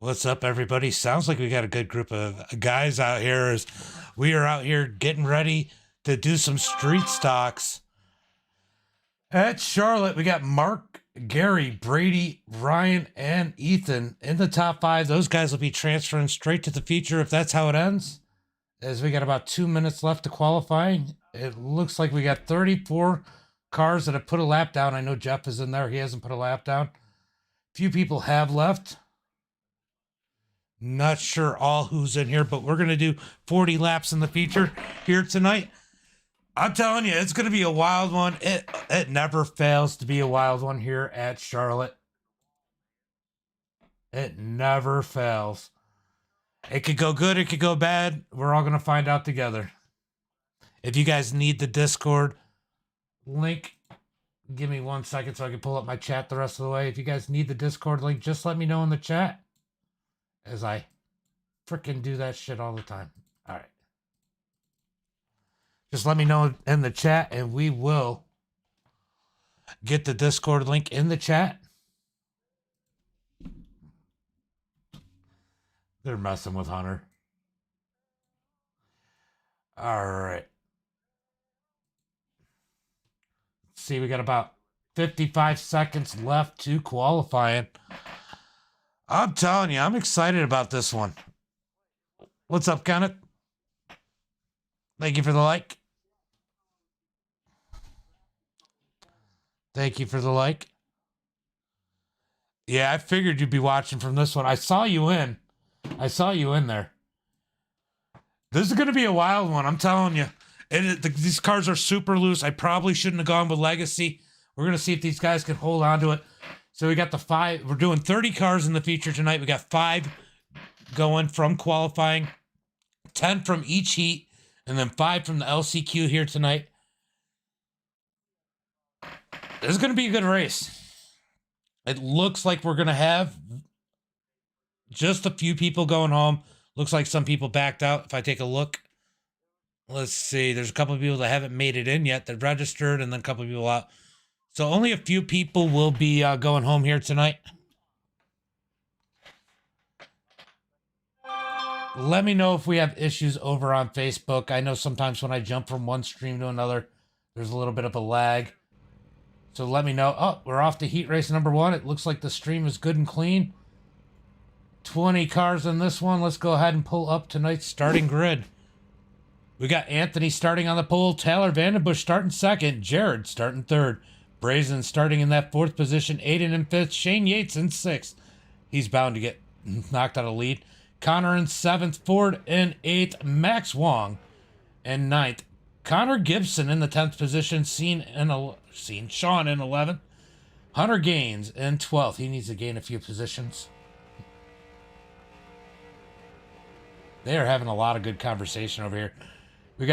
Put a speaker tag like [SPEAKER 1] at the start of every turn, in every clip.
[SPEAKER 1] What's up, everybody? Sounds like we got a good group of guys out here as we are out here getting ready to do some street stocks. At Charlotte, we got Mark, Gary, Brady, Ryan, and Ethan in the top 5. Those guys will be transferring straight to the future if that's how it ends. As we got about 2 minutes left to qualifying. It looks like we got 34 cars that have put a lap down. I know Jeff is in there. He hasn't put a lap down. Few people have left. Not sure all who's in here, but we're going to do 40 laps in the feature here tonight. I'm telling you, it's going to be a wild one. It never fails to be a wild one here at Charlotte. It never fails. It could go good, it could go bad. We're all going to find out together. If you guys need the Discord link, give me 1 second so I can pull up my chat the rest of the way. If you guys need the Discord link, just let me know in the chat. As I freaking do that shit all the time. All right. Just let me know in the chat and we will get the Discord link in the chat. They're messing with Hunter. All right. Let's see, we got about 55 seconds left to qualifying. I'm telling you, I'm excited about this one. What's up, Kenneth? Thank you for the like. Thank you for the like. Yeah, I figured you'd be watching from this one. I saw you in. I saw you in there. This is going to be a wild one, I'm telling you. These cars are super loose. I probably shouldn't have gone with Legacy. We're going to see if these guys can hold on to it. So we got the 5. We're doing 30 cars in the feature tonight. We got 5 going from qualifying, 10 from each heat, and then 5 from the LCQ here tonight. This is going to be a good race. It looks like we're going to have just a few people going home. Looks like some people backed out. If I take a look, let's see. There's a couple of people that haven't made it in yet that registered, and then a couple of people out. So only a few people will be going home here tonight. Let me know if we have issues over on Facebook. I know sometimes when I jump from one stream to another, there's a little bit of a lag. So let me know. Oh, we're off to heat race number 1. It looks like the stream is good and clean. 20 cars in this one. Let's go ahead and pull up tonight's starting grid. We got Anthony starting on the pole. Tyler Vandenbush starting 2nd. Jared starting 3rd. Brazen starting in that 4th position. Aiden in 5th. Shane Yates in 6th. He's bound to get knocked out of lead. Connor in 7th. Ford in 8th. Max Wong in 9th. Connor Gibson in the 10th position. Sean in 11th. Hunter Gaines in 12th. He needs to gain a few positions. They are having a lot of good conversation over here. We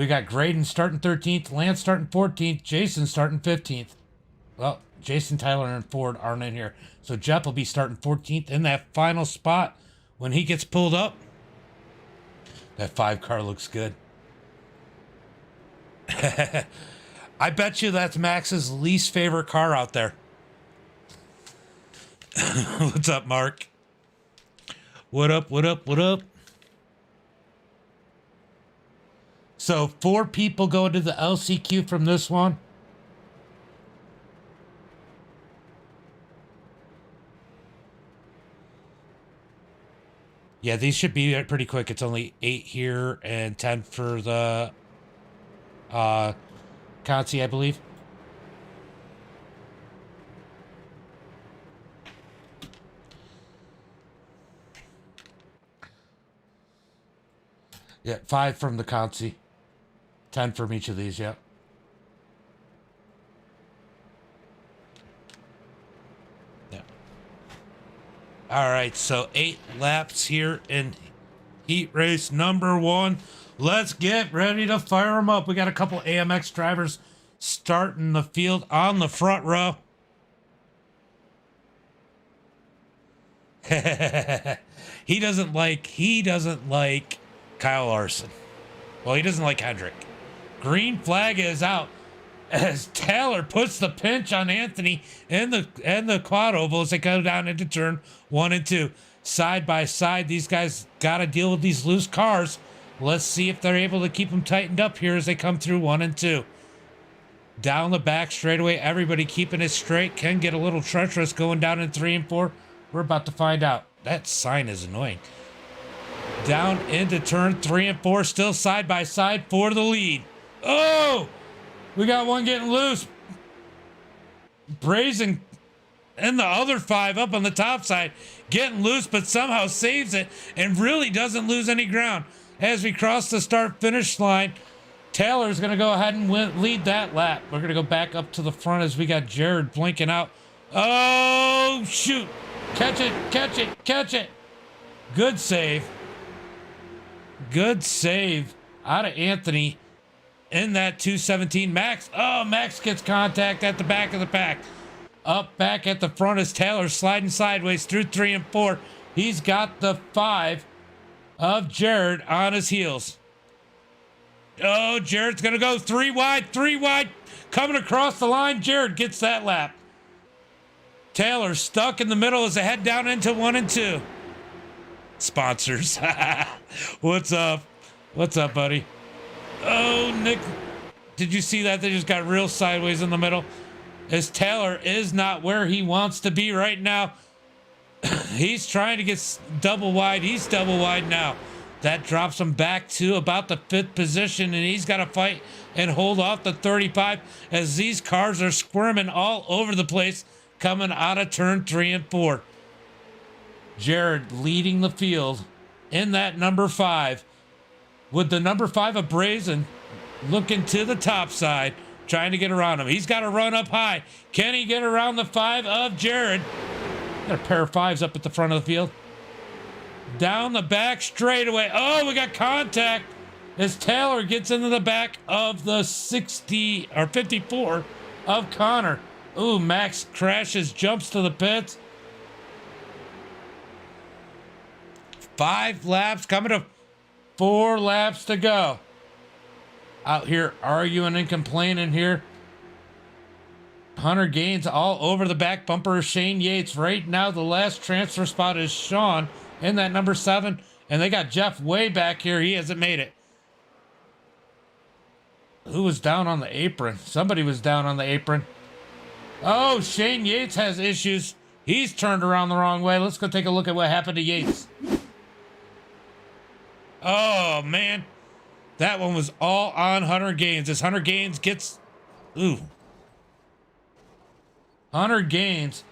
[SPEAKER 1] got Graydon starting 13th, Lance starting 14th, Jason starting 15th. Well, Jason, Tyler, and Ford aren't in here. So Jeff will be starting 14th in that final spot when he gets pulled up. That 5 car looks good. I bet you that's Max's least favorite car out there. What's up, Mark? What up, what up, what up? So 4 people go to the LCQ from this one. Yeah, these should be pretty quick. It's only 8 here and 10 for the Consi, I believe. Yeah, 5 from the Consi. 10 from each of these, yeah. Yeah. All right, so 8 laps here in heat race number 1. Let's get ready to fire them up. We got a couple AMX drivers starting the field on the front row. He doesn't like Kyle Larson. Well, he doesn't like Hendrick. Green flag is out as Taylor puts the pinch on Anthony in the quad oval as they go down into turn 1 and 2. side by side. These guys got to deal with these loose cars. Let's see if they're able to keep them tightened up here as they come through 1 and 2. Down the back straightaway, everybody keeping it straight. Can get a little treacherous going down in 3 and 4. We're about to find out. That sign is annoying. Down into turn 3 and 4, still side by side for the lead. Oh, we got one getting loose. Brazen and the other 5 up on the top side getting loose, but somehow saves it and really doesn't lose any ground. As we cross the start finish line, Taylor's going to go ahead and lead that lap. We're going to go back up to the front as we got Jared blinking out. Oh, shoot. Catch it, catch it, catch it. Good save. Good save out of Anthony in that 217. Max, oh, Max gets contact at the back of the pack. Up back at the front is Taylor sliding sideways through 3 and 4. He's got the 5 of Jared on his heels. Oh, Jared's going to go 3 wide, 3 wide. Coming across the line, Jared gets that lap. Taylor stuck in the middle as they head down into 1 and 2. Sponsors. What's up? What's up, buddy? Oh, Nick. Did you see that? They just got real sideways in the middle. As Taylor is not where he wants to be right now. He's trying to get double wide. He's double wide now. That drops him back to about the 5th position, and he's got to fight and hold off the 35 as these cars are squirming all over the place coming out of turn 3 and 4. Jared leading the field in that number 5 with the number 5 of Brazen looking to the top side, trying to get around him. He's got to run up high. Can he get around the 5 of Jared? Got a pair of 5s up at the front of the field. Down the back straightaway. Oh, we got contact as Taylor gets into the back of the 60 or 54 of Connor. Ooh, Max crashes, jumps to the pits. 5 laps coming to 4 laps to go. Out here arguing and complaining here. Hunter Gaines all over the back bumper of Shane Yates. Right now, the last transfer spot is Sean in that number 7. And they got Jeff way back here. He hasn't made it. Who was down on the apron? Somebody was down on the apron. Oh, Shane Yates has issues. He's turned around the wrong way. Let's go take a look at what happened to Yates. Oh, man. That one was all on Hunter Gaines. As Hunter Gaines gets... Ooh. Hunter Gaines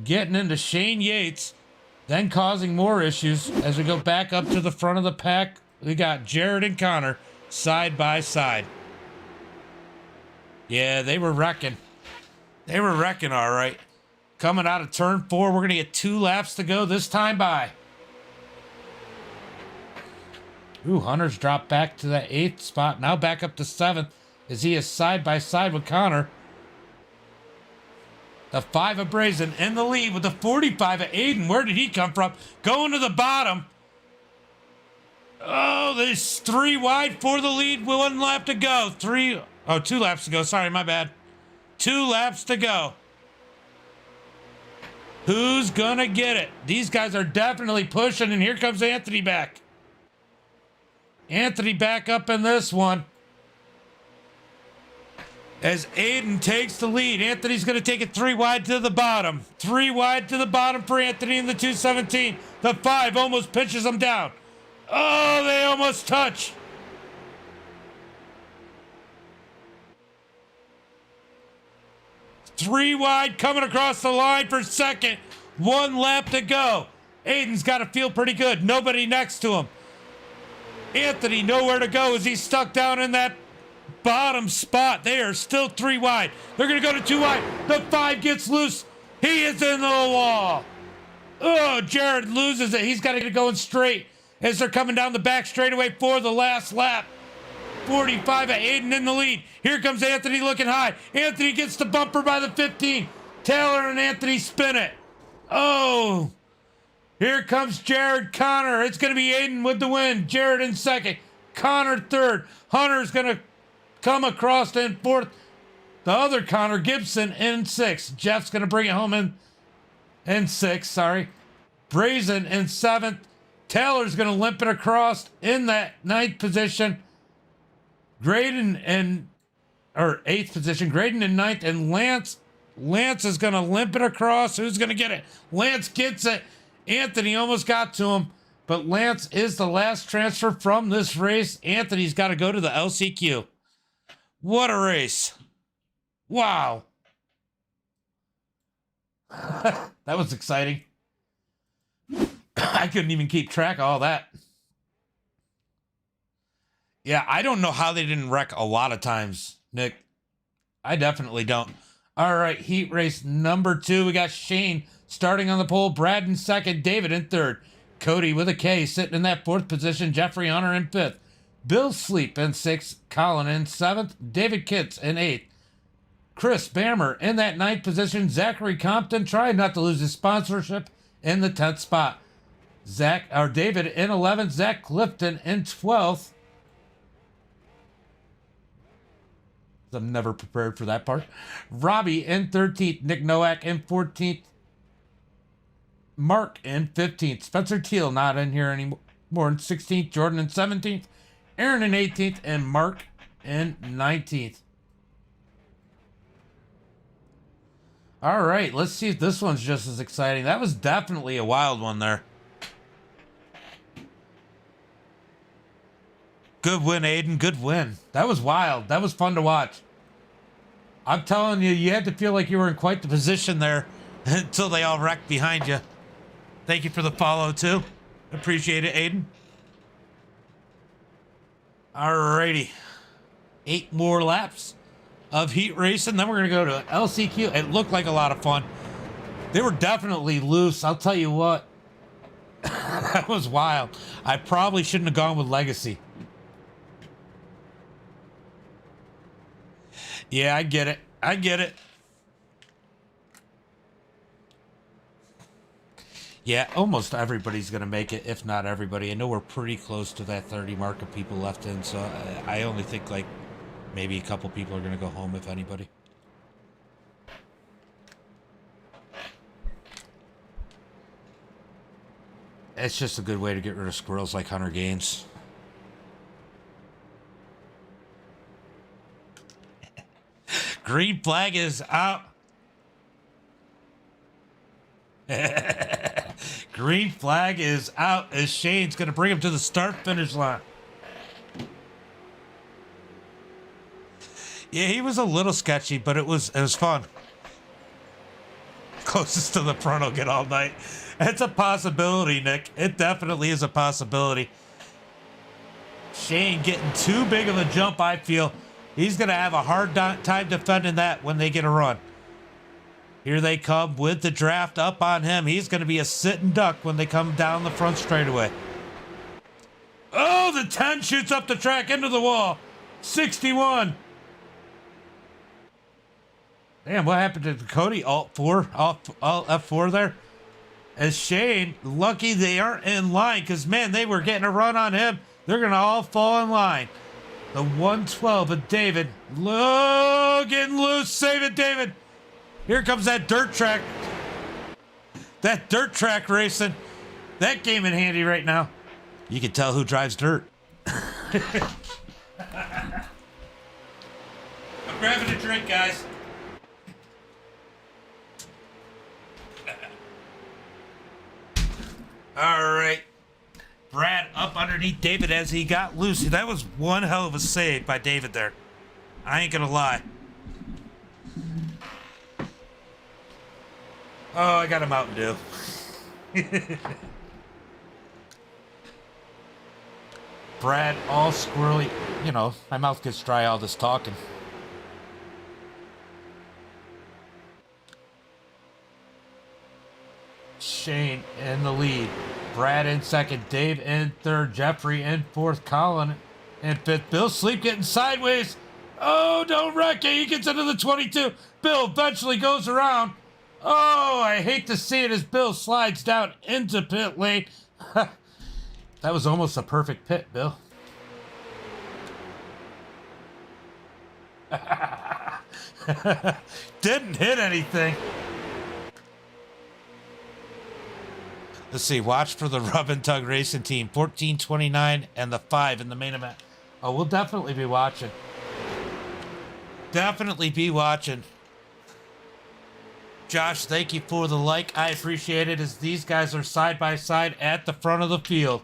[SPEAKER 1] getting into Shane Yates, then causing more issues. As we go back up to the front of the pack, we got Jared and Connor side by side. Yeah, they were wrecking. They were wrecking, all right. Coming out of turn 4, we're going to get 2 laps to go this time by. Ooh, Hunter's dropped back to that 8th spot. Now back up to 7th as he is side by side with Connor. The 5 of Brazen in the lead with the 45 of Aiden. Where did he come from? Going to the bottom. Oh, there's 3 wide for the lead. 1 lap to go. 2 laps to go. Sorry, my bad. 2 laps to go. Who's gonna get it? These guys are definitely pushing, and here comes Anthony back. Anthony back up in this one. As Aiden takes the lead, Anthony's going to take it 3 wide to the bottom. 3 wide to the bottom for Anthony in the 217. The 5 almost pinches him down. Oh, they almost touch. Three wide coming across the line for second. 1 lap to go. Aiden's got to feel pretty good. Nobody next to him. Anthony nowhere to go as he's stuck down in that bottom spot. They are still 3 wide. They're going to go to 2 wide. The 5 gets loose. He is in the wall. Oh, Jared loses it. He's got to get it going straight as they're coming down the back straightaway for the last lap. 45 of Aiden in the lead. Here comes Anthony looking high. Anthony gets the bumper by the 15. Taylor and Anthony spin it. Oh, here comes Jared Connor. It's going to be Aiden with the win. Jared in second. Connor third. Hunter's going to come across in fourth. The other Connor Gibson in 6th. Jeff's going to bring it home in 6th, sorry. Brazen in 7th. Taylor's going to limp it across in that 9th position. Graydon in, or 8th position. Graydon in 9th. And Lance is going to limp it across. Who's going to get it? Lance gets it. Anthony almost got to him. But Lance is the last transfer from this race. Anthony's got to go to the LCQ. What a race. Wow. That was exciting. I couldn't even keep track of all that. Yeah, I don't know how they didn't wreck a lot of times, Nick. I definitely don't. All right, heat race number 2. We got Shane starting on the pole. Brad in 2nd. David in 3rd. Cody with a K sitting in that 4th position. Jeffrey Hunter in 5th. Bill Sleep in 6th. Colin in 7th. David Kitts in 8th. Chris Bammer in that 9th position. Zachary Compton trying not to lose his sponsorship in the 10th spot. David in 11th. Zach Clifton in 12th. I'm never prepared for that part. Robbie in 13th. Nick Nowak in 14th. Mark in 15th. Spencer Teal not in here anymore in 16th. Jordan in 17th. Aaron in 18th. And Mark in 19th. All right, let's see if this one's just as exciting. That was definitely a wild one there. Good win, Aiden. Good win. That was wild. That was fun to watch. I'm telling you, you had to feel like you were in quite the position there until they all wrecked behind you. Thank you for the follow, too. Appreciate it, Aiden. Alrighty. 8 more laps of heat racing. Then we're going to go to LCQ. It looked like a lot of fun. They were definitely loose. I'll tell you what. That was wild. I probably shouldn't have gone with Legacy. Yeah, I get it. I get it. Yeah, almost everybody's going to make it, if not everybody. I know we're pretty close to that 30 mark of people left in, so I only think like maybe a couple people are going to go home, if anybody. It's just a good way to get rid of squirrels like Hunter Gaines. Green flag is out. Green flag is out as Shane's going to bring him to the start-finish line. Yeah, he was a little sketchy, but it was fun. Closest to the front will get all night. It's a possibility, Nick. It definitely is a possibility. Shane getting too big of a jump, I feel. He's going to have a hard time defending that when they get a run. Here they come with the draft up on him. He's going to be a sitting duck when they come down the front straightaway. Oh, the 10 shoots up the track into the wall. 61. Damn, what happened to Cody? Alt F4 there. As Shane, lucky they aren't in line because, man, they were getting a run on him. They're going to all fall in line. The 112 of David. Getting loose. Save it, David. Here comes that dirt track. That dirt track racing. That came in handy right now. You can tell who drives dirt. I'm grabbing a drink, guys. All right. Brad up underneath David as he got loose. That was one hell of a save by David there. I ain't gonna lie. Oh, I got a Mountain Dew. Brad all squirrely. You know, my mouth gets dry all this talking. Shane in the lead. Brad in second. Dave in third. Jeffrey in fourth. Colin in fifth. Bill Sleep getting sideways. Oh, don't wreck it. He gets into the 22. Bill eventually goes around. Oh, I hate to see it as Bill slides down into pit lane. That was almost a perfect pit, Bill. Didn't hit anything. Let's see. Watch for the Rub and Tug Racing Team. 1429 and the 5 in the main event. Oh, we'll definitely be watching. Definitely be watching. Josh, thank you for the like. I appreciate it as these guys are side by side at the front of the field.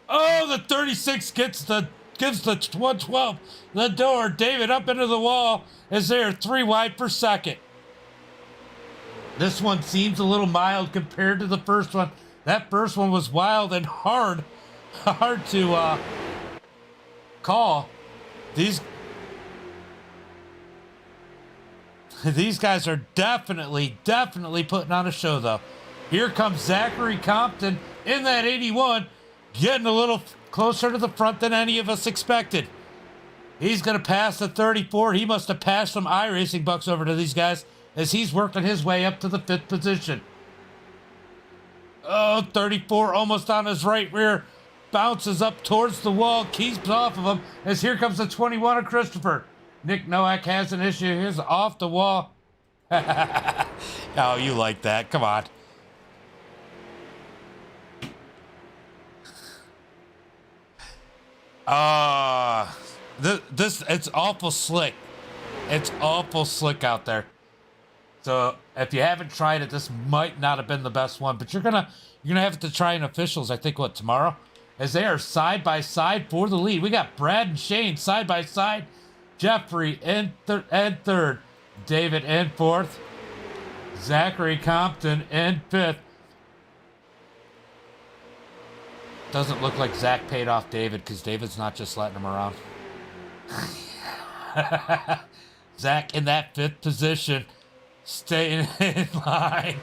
[SPEAKER 1] Oh, the 36 gives the 112 the door. David up into the wall as they are 3 wide for second. This one seems a little mild compared to the first one. That first one was wild and hard to call. These guys are definitely putting on a show, though. Here comes Zachary Compton in that 81, getting a little closer to the front than any of us expected. He's going to pass the 34. He must have passed some iRacing bucks over to these guys as he's working his way up to the 5th position. Oh, 34 almost on his right rear. Bounces up towards the wall, keeps off of him as here comes the 21 of Christopher. Nick Nowak has an issue. Here's off the wall. Oh, you like that. Come on. It's awful slick. It's awful slick out there. So if you haven't tried it, this might not have been the best one, but you're gonna have to try in officials, I think, tomorrow? As they are side by side for the lead. We got Brad and Shane side by side. Jeffrey in third. David in 4th. Zachary Compton in 5th. Doesn't look like Zach paid off David because David's not just letting him around. Zach in that 5th position, staying in line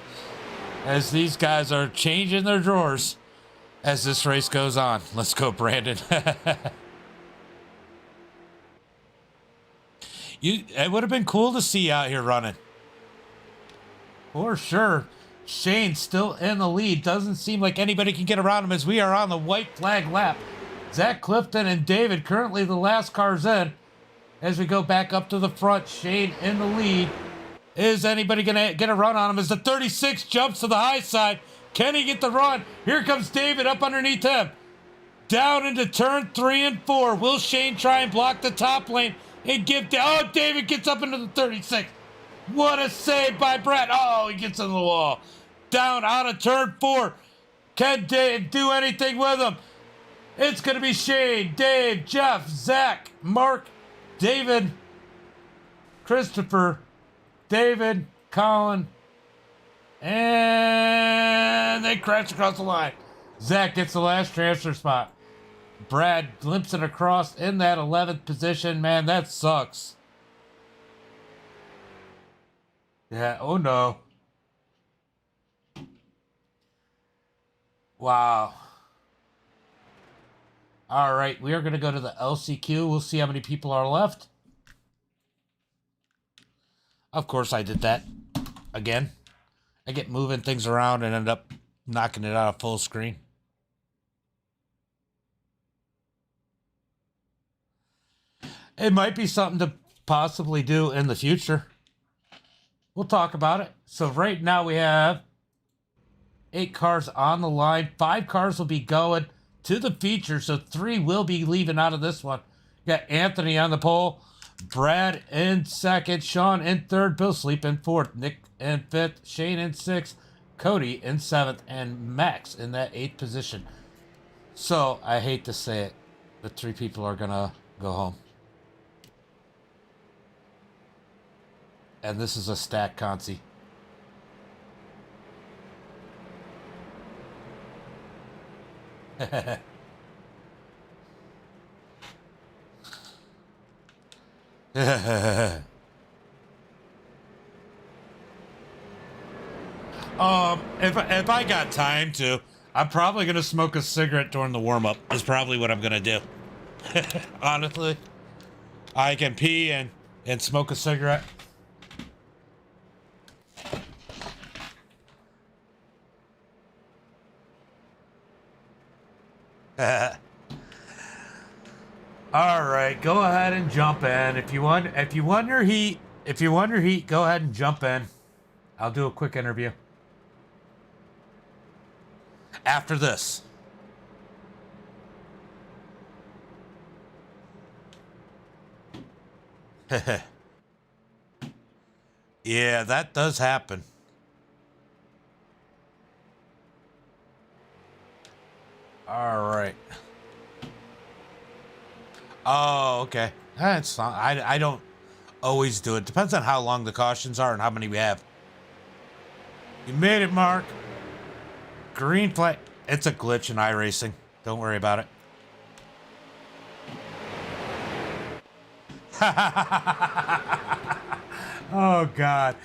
[SPEAKER 1] as these guys are changing their drawers as this race goes on. Let's go, Brandon. It would have been cool to see you out here running. For sure. Shane still in the lead. Doesn't seem like anybody can get around him as we are on the white flag lap. Zach Clifton and David currently the last cars in. As we go back up to the front, Shane in the lead. Is anybody going to get a run on him as the 36 jumps to the high side? Can he get the run? Here comes David up underneath him. Down into turn 3 and 4. Will Shane try and block the top lane and give down? Oh, David gets up into the 36. What a save by Brett. Oh, he gets in the wall. Down out of turn 4. Can Dave do anything with him? It's going to be Shane, Dave, Jeff, Zach, Mark, David, Christopher, David, Colin, and they crash across the line. Zach gets the last transfer spot. Brad limps it across in that 11th position. Man, that sucks. Yeah, oh no. Wow. All right, we are going to go to the LCQ. We'll see how many people are left. Of course, I did that again. I get moving things around and end up knocking it out of full screen. It might be something to possibly do in the future. We'll talk about it. So right now we have 8 cars on the line. 5 cars will be going to the feature, so 3 will be leaving out of this one. Got Anthony on the pole, Brad in 2nd, Sean in 3rd, Bill Sleep in 4th, Nick in 5th, Shane in 6th, Cody in 7th, and Max in that 8th position. So, I hate to say it, but 3 people are going to go home. And this is a stack consi. If I got time to, I'm probably gonna smoke a cigarette during the warm up. Is probably what I'm gonna do. Honestly, I can pee and smoke a cigarette. All right, go ahead and jump in. If you want your heat, go ahead and jump in. I'll do a quick interview. after this. Yeah, that does happen. All right. Oh, okay. That's not, I don't always do it. Depends on how long the cautions are and how many we have. You made it, Mark. Green flag. It's a glitch in iRacing. Don't worry about it. Oh, God.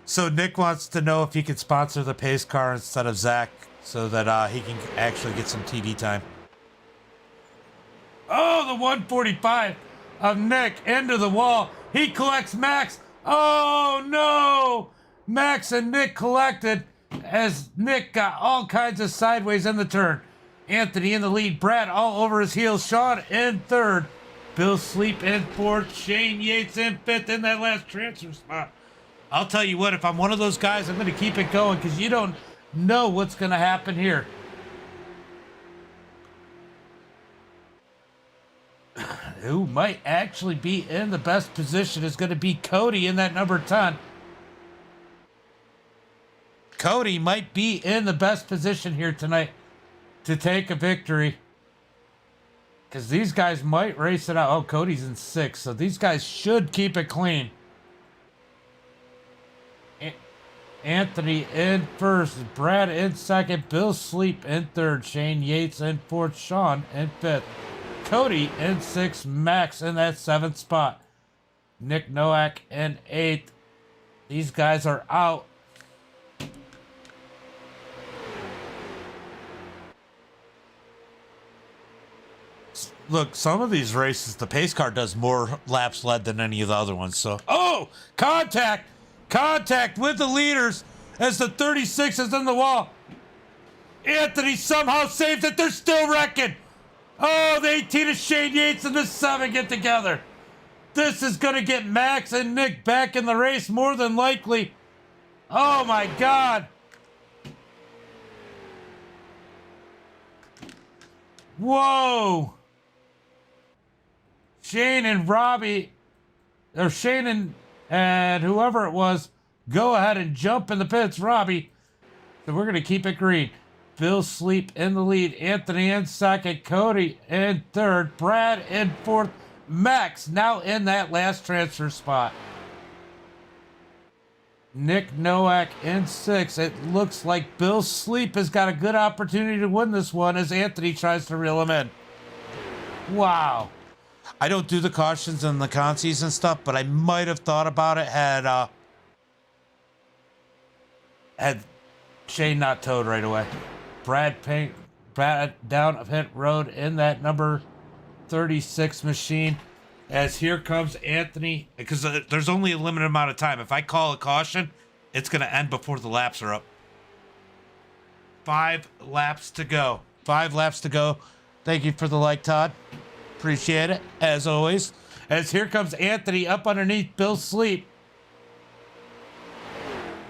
[SPEAKER 1] So Nick wants to know if he can sponsor the pace car instead of Zach so that he can actually get some TV time. Oh, the 145 of Nick into the wall. He collects Max. Oh, no. Max and Nick collected as Nick got all kinds of sideways in the turn. Anthony in the lead. Brad all over his heels. Sean in third. Bill Sleep in fourth. Shane Yates in fifth in that last transfer spot. I'll tell you what, if I'm one of those guys, I'm going to keep it going because you don't know what's going to happen here. Who might actually be in the best position is going to be Cody in that number 10. Cody might be in the best position here tonight to take a victory. Because these guys might race it out. Oh, Cody's in 6th, so these guys should keep it clean. Anthony in first, Brad in second, Bill Sleep in third, Shane Yates in fourth, Sean in fifth, Cody in 6th, Max in that 7th spot, Nick Nowak in 8th. These guys are out. Look, some of these races, the pace car does more laps led than any of the other ones. So, oh, contact with the leaders as the 36 is in the wall. Anthony somehow saved it. They're still wrecking. Oh, the 18 of Shane Yates and the 7 get together. This is going to get Max and Nick back in the race more than likely. Oh, my God. Whoa. Shane and Robbie, or Shane and whoever it was, go ahead and jump in the pits. Robbie. So we're going to keep it green. Bill Sleep in the lead. Anthony in second. Cody in third. Brad in fourth. Max now in that last transfer spot. Nick Nowak in 6th. It looks like Bill Sleep has got a good opportunity to win this one as Anthony tries to reel him in. Wow. I don't do the cautions and the consies and stuff, but I might have thought about it had Shane not towed right away. Brad down a pit road in that number 36 machine. As here comes Anthony, because there's only a limited amount of time. If I call a caution, it's going to end before the laps are up. 5 laps to go. 5 laps to go. Thank you for the like, Todd. Appreciate it, as always. As here comes Anthony up underneath Bill Sleep.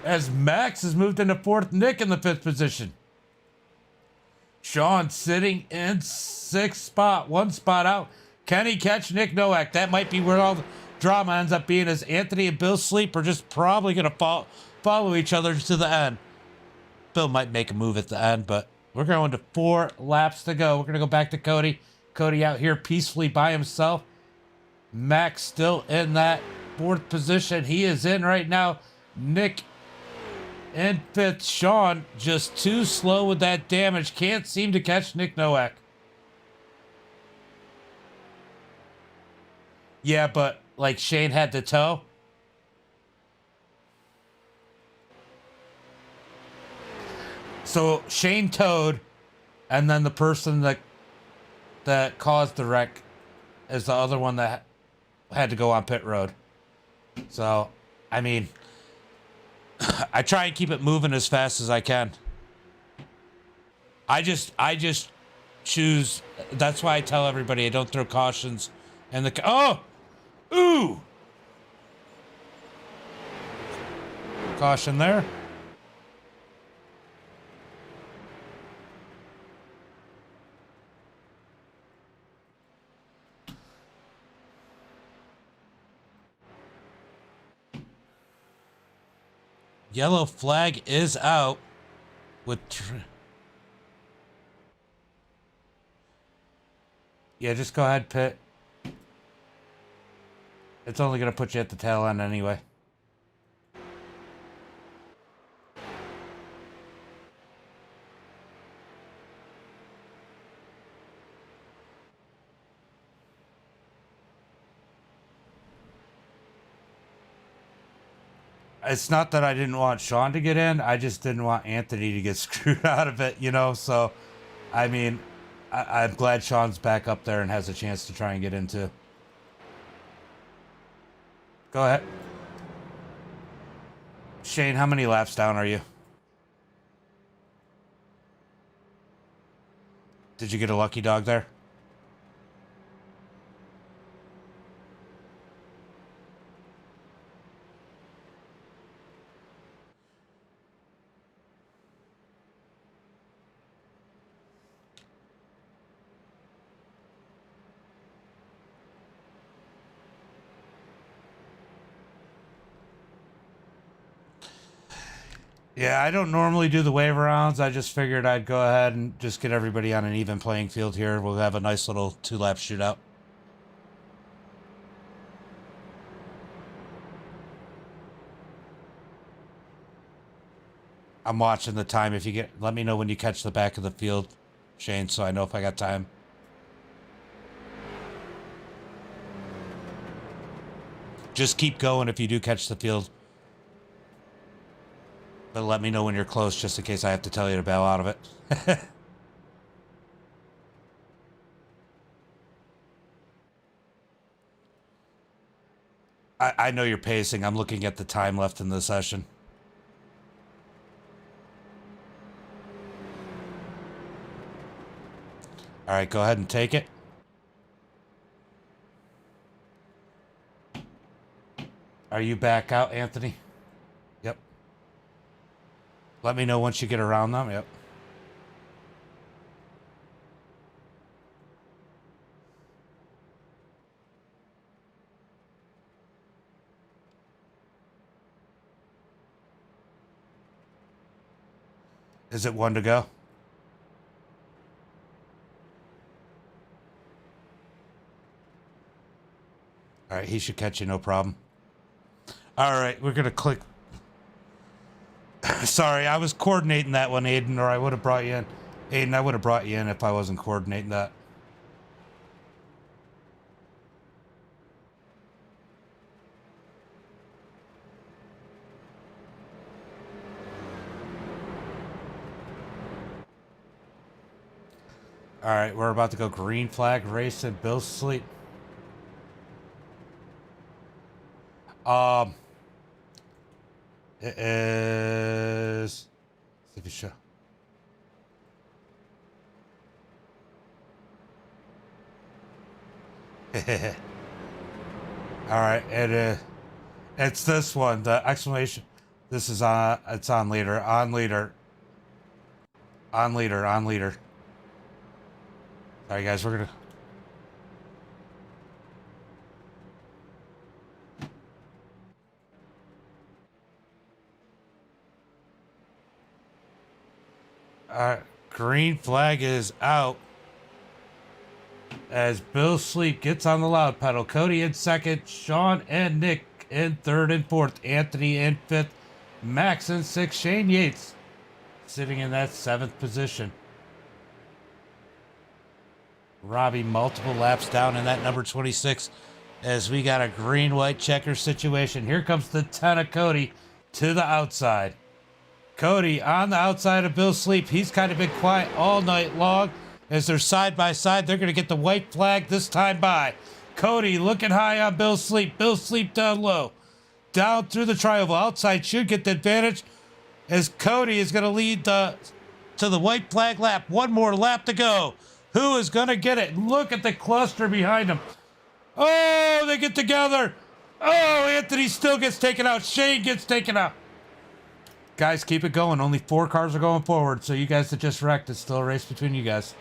[SPEAKER 1] As Max has moved into 4th, Nick in the 5th position. Sean sitting in 6th spot, 1 spot out. Can he catch Nick Nowak? That might be where all the drama ends up being, as Anthony and Bill Sleep are just probably going to follow each other to the end. Bill might make a move at the end, but we're going to 4 laps to go. We're going to go back to Cody. Cody out here peacefully by himself. Max still in that 4th position. He is in right now. Nick in 5th. Sean just too slow with that damage. Can't seem to catch Nick Nowak. Yeah, but like Shane had to tow. So Shane towed, and then the person that caused the wreck is the other one that had to go on pit road. So, I mean, I try and keep it moving as fast as I can. I just choose. That's why I tell everybody I don't throw cautions. And ooh, caution there. Yellow flag is out with... Yeah, just go ahead, pit. It's only going to put you at the tail end anyway. It's not that I didn't want Sean to get in. I just didn't want Anthony to get screwed out of it, you know? So, I mean, I'm glad Sean's back up there and has a chance to try and get into. Go ahead. Shane, how many laps down are you? Did you get a lucky dog there? Yeah, I don't normally do the wave rounds. I just figured I'd go ahead and just get everybody on an even playing field here. We'll have a nice little 2-lap shootout. I'm watching the time. If you get, let me know when you catch the back of the field, Shane, so I know if I got time. Just keep going if you do catch the field. But let me know when you're close, just in case I have to tell you to bail out of it. I know you're pacing. I'm looking at the time left in the session. All right, go ahead and take it. Are you back out, Anthony? Yep. Let me know once you get around them. Yep. Is it 1 to go? All right, he should catch you, no problem. All right, we're going to click. Sorry, I was coordinating that one, Aiden, or I would have brought you in. Aiden, I would have brought you in if I wasn't coordinating that. All right, we're about to go green flag race and Bill's sleep. It is. See if you show. All right, it's this one. The exclamation. This is on. It's on leader. On leader. On leader. On leader. All right, guys, we're gonna. Green flag is out as Bill Sleep gets on the loud pedal. Cody in second, Sean and Nick in third and fourth, Anthony in fifth, Max in sixth, Shane Yates sitting in that seventh position. Robbie multiple laps down in that number 26 as we got a green-white checker situation. Here comes the 10 of Cody to the outside. Cody on the outside of Bill Sleep. He's kind of been quiet all night long as they're side by side. They're going to get the white flag this time by. Cody looking high on Bill Sleep. Bill Sleep down low. Down through the tri-oval. Outside should get the advantage as Cody is going to lead to the white flag lap. One more lap to go. Who is going to get it? Look at the cluster behind him. Oh, they get together. Oh, Anthony still gets taken out. Shane gets taken out. Guys, keep it going. Only 4 cars are going forward, so you guys that just wrecked, it's still a race between you guys.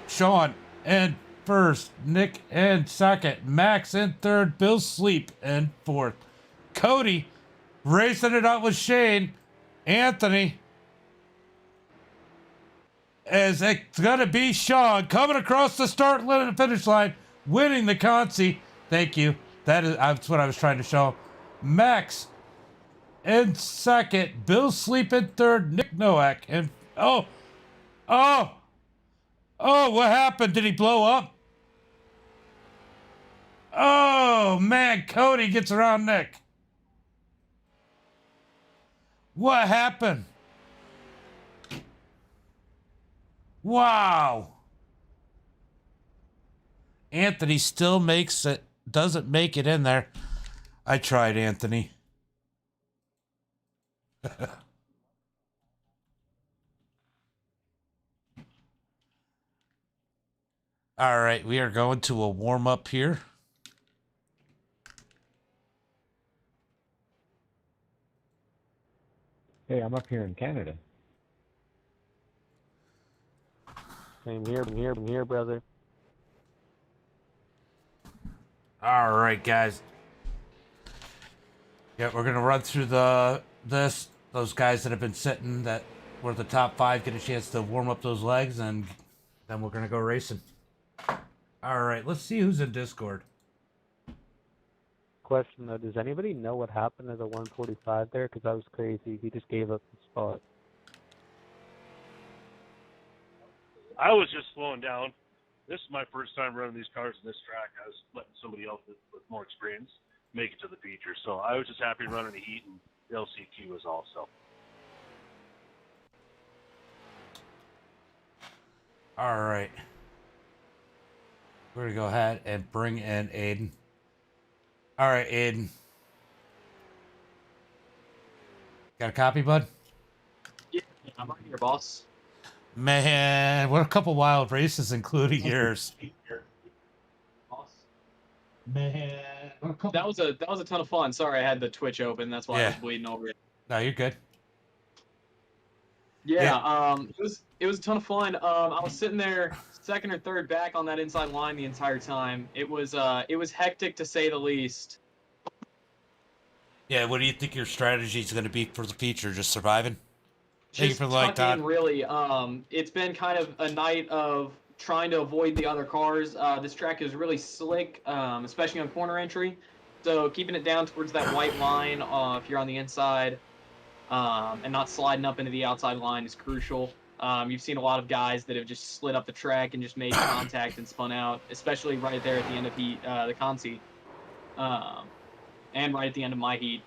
[SPEAKER 1] Sean in first, Nick in second, Max in third, Bill Sleep in fourth. Cody racing it out with Shane Anthony. As it's going to be Sean coming across the start line and finish line, winning the Consi. Thank you. That's what I was trying to show. Max in second. Bill Sleep in third. Nick Nowak. And oh, what happened? Did he blow up? Oh, man. Cody gets around Nick. What happened? Wow. Anthony still doesn't make it in there. I tried, Anthony. All right, we are going to a warm-up here.
[SPEAKER 2] Hey, I'm up here in Canada.
[SPEAKER 3] Same here, brother.
[SPEAKER 1] All right, guys. Yeah, we're gonna run through those guys that have been sitting that were the top 5 get a chance to warm up those legs, and then we're gonna go racing. All right, let's see who's in Discord.
[SPEAKER 3] Question though, does anybody know what happened to the 145 there? Because that was crazy. He just gave up the spot.
[SPEAKER 4] I was just slowing down. This is my first time running these cars in this track. I was letting somebody else with more experience make it to the feature. So I was just happy running the heat and the LCQ was also.
[SPEAKER 1] All right. We're going to go ahead and bring in Aiden. All right, Aiden. Got a copy, bud?
[SPEAKER 5] Yeah, I'm right here, boss.
[SPEAKER 1] Man, what a couple wild races, including yours.
[SPEAKER 5] Boss.
[SPEAKER 1] Man,
[SPEAKER 5] That was a ton of fun. Sorry, I had the Twitch open. That's why I was bleeding over it.
[SPEAKER 1] No, you're good.
[SPEAKER 5] Yeah, it was a ton of fun. I was sitting there second or third back on that inside line the entire time. It was hectic to say the least.
[SPEAKER 1] Yeah, what do you think your strategy is going to be for the feature? Just surviving? Thank you
[SPEAKER 5] Just
[SPEAKER 1] for the like,
[SPEAKER 5] tuck in,
[SPEAKER 1] Todd.
[SPEAKER 5] really. It's been kind of a night of trying to avoid the other cars. This track is really slick, especially on corner entry. So keeping it down towards that white line, if you're on the inside, and not sliding up into the outside line is crucial. You've seen a lot of guys that have just slid up the track and just made contact and spun out, especially right there at the end of the Consi, and right at the end of my heat.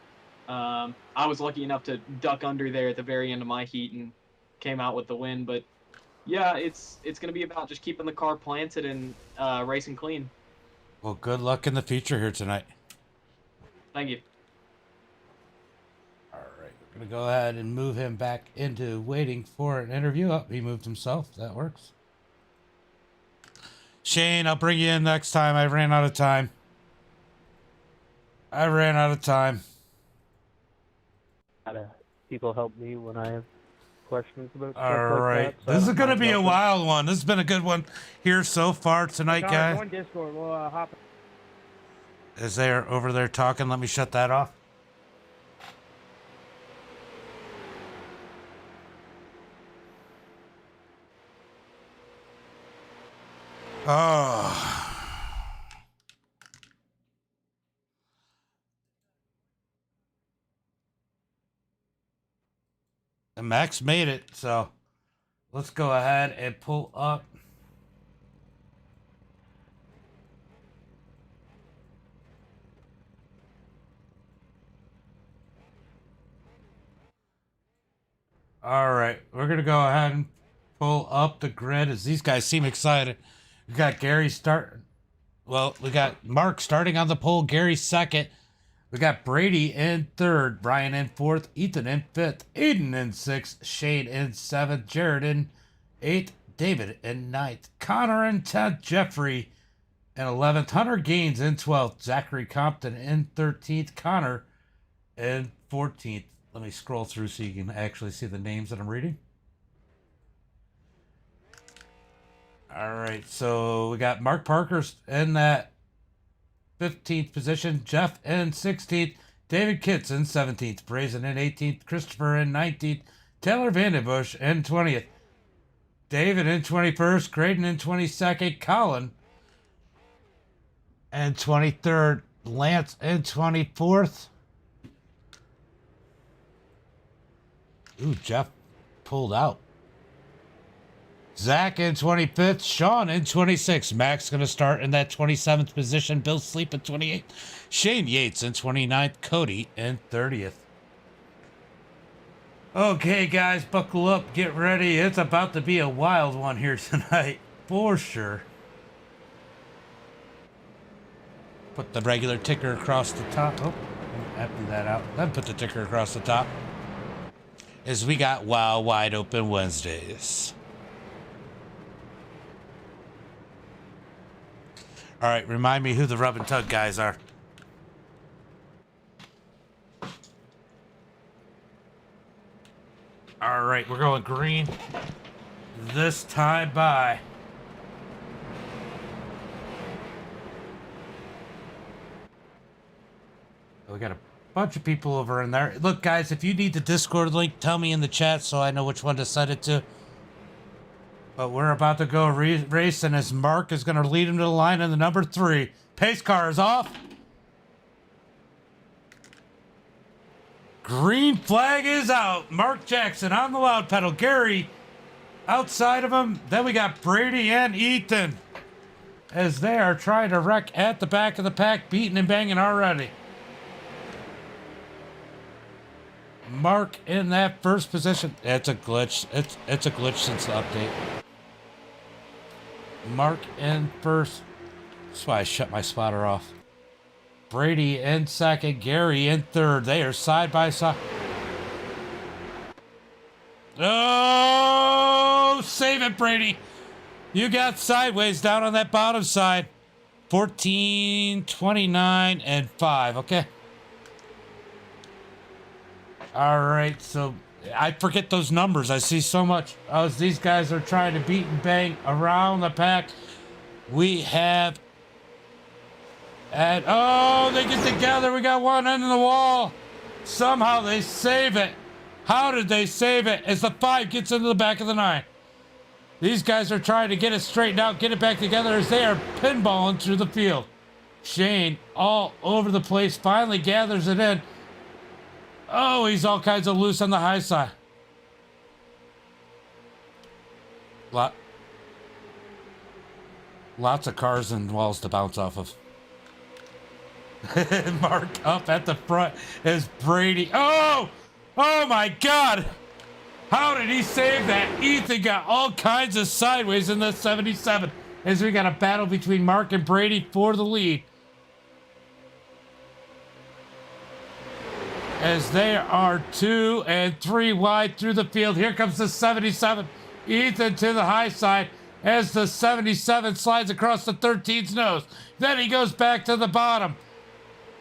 [SPEAKER 5] I was lucky enough to duck under there at the very end of my heat and came out with the win. But yeah, it's going to be about just keeping the car planted and racing clean.
[SPEAKER 1] Well, good luck in the feature here tonight.
[SPEAKER 5] Thank you.
[SPEAKER 1] All right, we're going to go ahead and move him back into waiting for an interview. Oh, he moved himself. That works. Shane, I'll bring you in next time. I ran out of time.
[SPEAKER 3] People help me when I have questions about stuff
[SPEAKER 1] All right.
[SPEAKER 3] like that. So
[SPEAKER 1] This is going to be a wild one. This has been a good one here so far tonight, guys.
[SPEAKER 2] Join Discord. We'll hop.
[SPEAKER 1] As they're over there talking, let me shut that off. Oh. And Max made it, so let's go ahead and pull up. All right, we're going to go ahead and pull up the grid as these guys seem excited. We got Gary starting. Well, we got Mark starting on the pole, Gary second. We got Brady in third, Brian in fourth, Ethan in fifth, Aiden in sixth, Shane in seventh, Jared in eighth, David in ninth, Connor in 10th, Jeffrey in 11th, Hunter Gaines in 12th, Zachary Compton in 13th, Connor in 14th. Let me scroll through so you can actually see the names that I'm reading. All right, so we got Mark Parker's in that 15th position, Jeff in 16th, David Kitts in 17th. Brazen in 18th. Christopher in 19th. Taylor Vandenbush in 20th. David in 21st. Graydon in 22nd. Colin in 23rd. Lance in 24th. Ooh, Jeff pulled out. Zach in 25th. Sean in 26th. Max going to start in that 27th position. Bill Sleep in 28th. Shane Yates in 29th. Cody in 30th. Okay, guys, buckle up. Get ready. It's about to be a wild one here tonight. For sure. Put the regular ticker across the top. Oh, empty that out. Then put the ticker across the top. As we got WoW Wide Open Wednesdays. All right, remind me who the rub and tug guys are. All right, we're going green this time by. We got a bunch of people over in there. Look, guys, if you need the Discord link, tell me in the chat so I know which one to send it to. But we're about to go racing as Mark is going to lead him to the line in the number 3. Pace car is off. Green flag is out. Mark Jackson on the loud pedal. Gary outside of him. Then we got Brady and Ethan as they are trying to wreck at the back of the pack, beating and banging already. Mark in that first position. It's a glitch. It's a glitch since the update. Mark in first. That's why I shut my spotter off. Brady in second. Gary in third. They are side by side. Oh, save it, Brady. You got sideways down on that bottom side. 14, 29, and 5. Okay. All right, so I forget those numbers. I see so much as these guys are trying to beat and bang around the pack. We have, and oh, they get together. We got one end of the wall. Somehow they save it. How did they save it? As the 5 gets into the back of the 9. These guys are trying to get it straightened out, get it back together as they are pinballing through the field. Shane all over the place, finally gathers it in. Oh, he's all kinds of loose on the high side. Lots of cars and walls to bounce off of. Mark up at the front is Brady. Oh! Oh my God! How did he save that? Ethan got all kinds of sideways in the 77 as we got a battle between Mark and Brady for the lead. As they are 2 and 3 wide through the field. Here comes the 77. Ethan to the high side as the 77 slides across the 13's nose. Then he goes back to the bottom.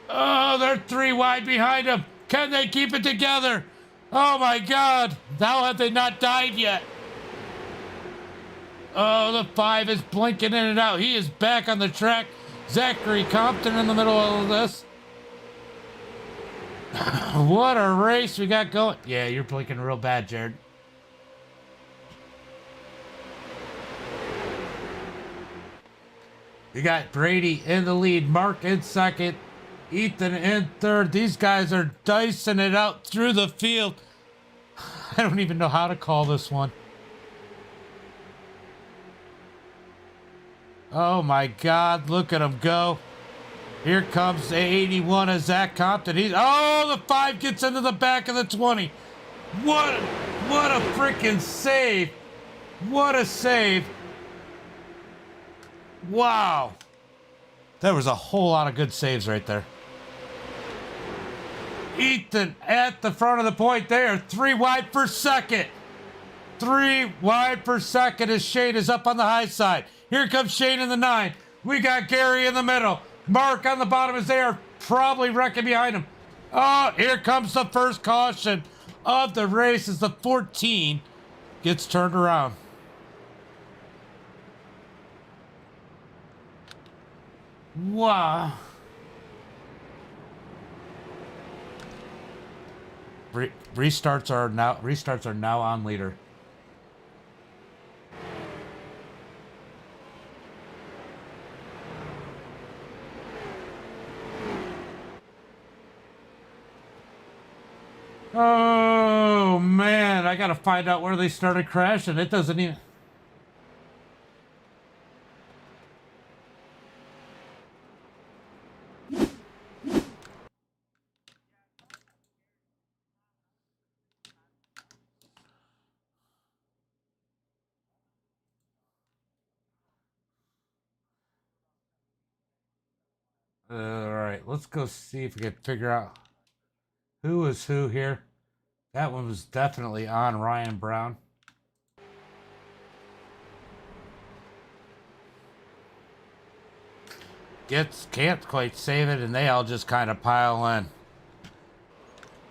[SPEAKER 1] Oh, they're 3 wide behind him. Can they keep it together? Oh my God. How have they not died yet? Oh, the 5 is blinking in and out. He is back on the track. Zachary Compton in the middle of this. What a race we got going. Yeah, you're blinking real bad, Jared. You got Brady in the lead, Mark in second, Ethan in third. These guys are dicing it out through the field. I don't even know how to call this one. Oh my God, look at him go. Here comes the 81 of Zach Compton. The 5 gets into the back of the 20. What a freaking save. What a save. Wow. There was a whole lot of good saves right there. Ethan at the front of the point there. 3 wide per second. 3 wide per second as Shane is up on the high side. Here comes Shane in the 9. We got Gary in the middle. Mark on the bottom as they are probably wrecking behind him. Oh, here comes the first caution of the race as the 14 gets turned around. Wow. restarts are now on leader. Oh man, I gotta find out where they started crashing. It doesn't even. All right, let's go see if we can figure out who is who here. That one was definitely on Ryan Brown. Can't quite save it, and they all just kind of pile in.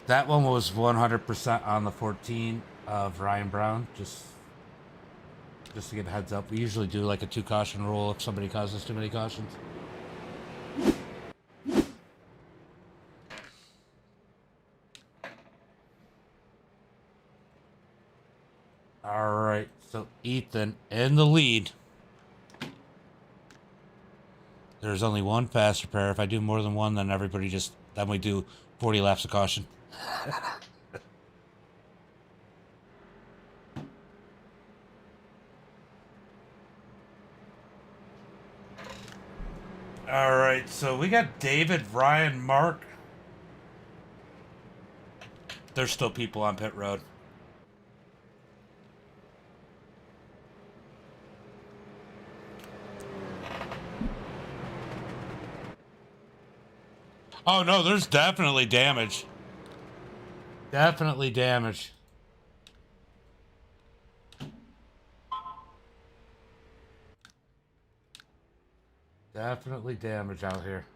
[SPEAKER 1] That one was 100% on the 14 of Ryan Brown. Just to get a heads up, we usually do like a 2 caution rule if somebody causes too many cautions. All right, so Ethan in the lead. There's only one fast repair. If I do more than one, then then we do 40 laps of caution. All right, so we got David, Ryan, Mark. There's still people on pit road. Oh no, there's definitely damage. Definitely damage. Definitely damage out here.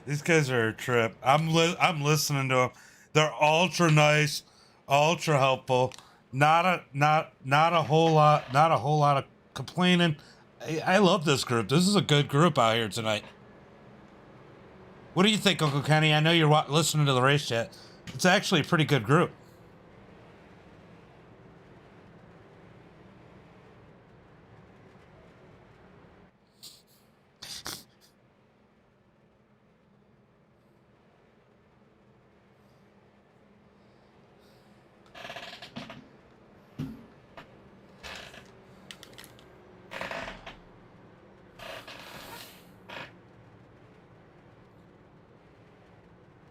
[SPEAKER 1] These guys are a trip. I'm listening to them. They're ultra nice, ultra helpful. Not a whole lot of complaining. I love this group. This is a good group out here tonight. What do you think, Uncle Kenny? I know you're listening to the race chat. It's actually a pretty good group.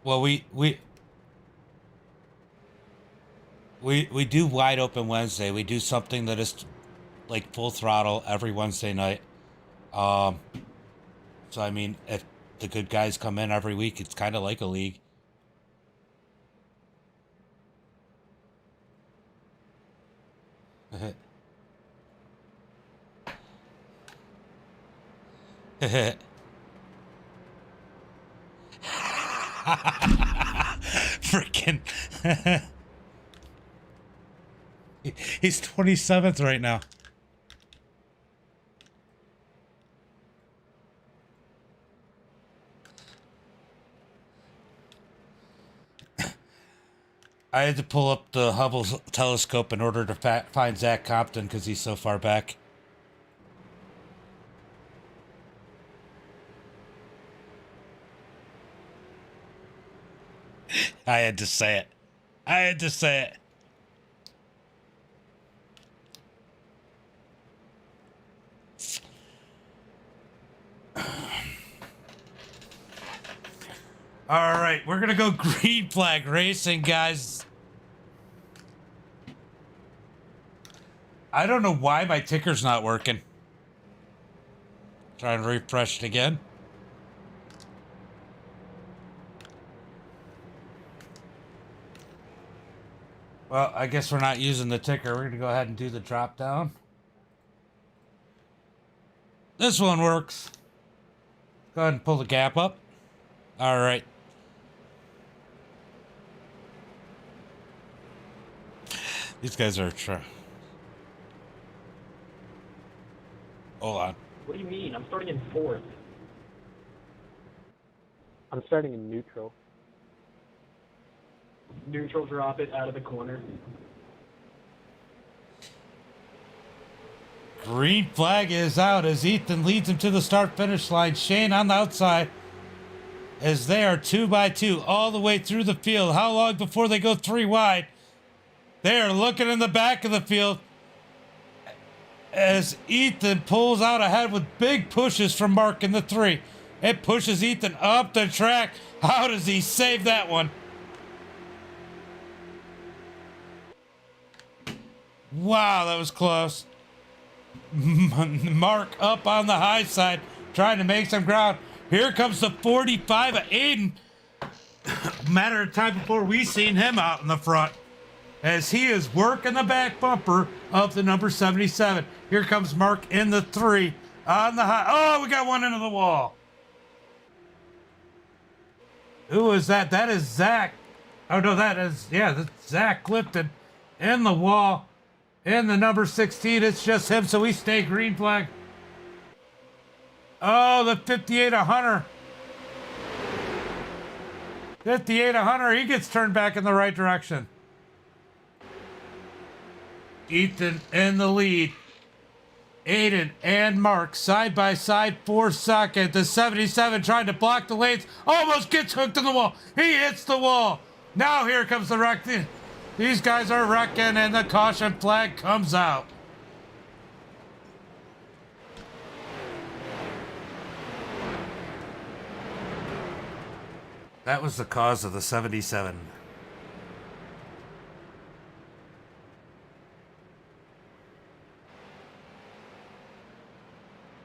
[SPEAKER 1] Well, we do wide open Wednesday. We do something that is like full throttle every Wednesday night. So I mean, if the good guys come in every week, it's kind of like a league. Freaking. He's 27th right now. I had to pull up the Hubble telescope in order to find Zach Compton because he's so far back. I had to say it. I had to say it. All right, we're going to go green flag racing, guys. I don't know why my ticker's not working. Try and refresh it again. Well, I guess we're not using the ticker. We're going to go ahead and do the drop down. This one works. Go ahead and pull the gap up. All right. These guys are Hold on.
[SPEAKER 6] What do you mean? I'm starting in fourth.
[SPEAKER 3] I'm starting in neutral.
[SPEAKER 6] Neutral, drop it out of the corner.
[SPEAKER 1] Green flag is out as Ethan leads him to the start-finish line. Shane on the outside as they are 2 by 2 all the way through the field. How long before they go 3 wide? They are looking in the back of the field as Ethan pulls out ahead with big pushes from Mark in the 3. It pushes Ethan up the track. How does he save that one? Wow, that was close. Mark up on the high side, trying to make some ground. Here comes the 45 of Aiden. Matter of time before we seen him out in the front, as he is working the back bumper of the number 77. Here comes Mark in the 3 on the high. Oh, we got one into the wall. Who is that? That is Zach. Oh no, that's Zach Clifton in the wall. In the number 16, it's just him, so we stay green flag. Oh, the 58 of Hunter. 58 of Hunter, he gets turned back in the right direction. Ethan in the lead. Aiden and Mark side by side for second. The 77 trying to block the lanes. Almost gets hooked in the wall. He hits the wall. Now here comes the wreck. These guys are wrecking and the caution flag comes out. That was the cause of the 77.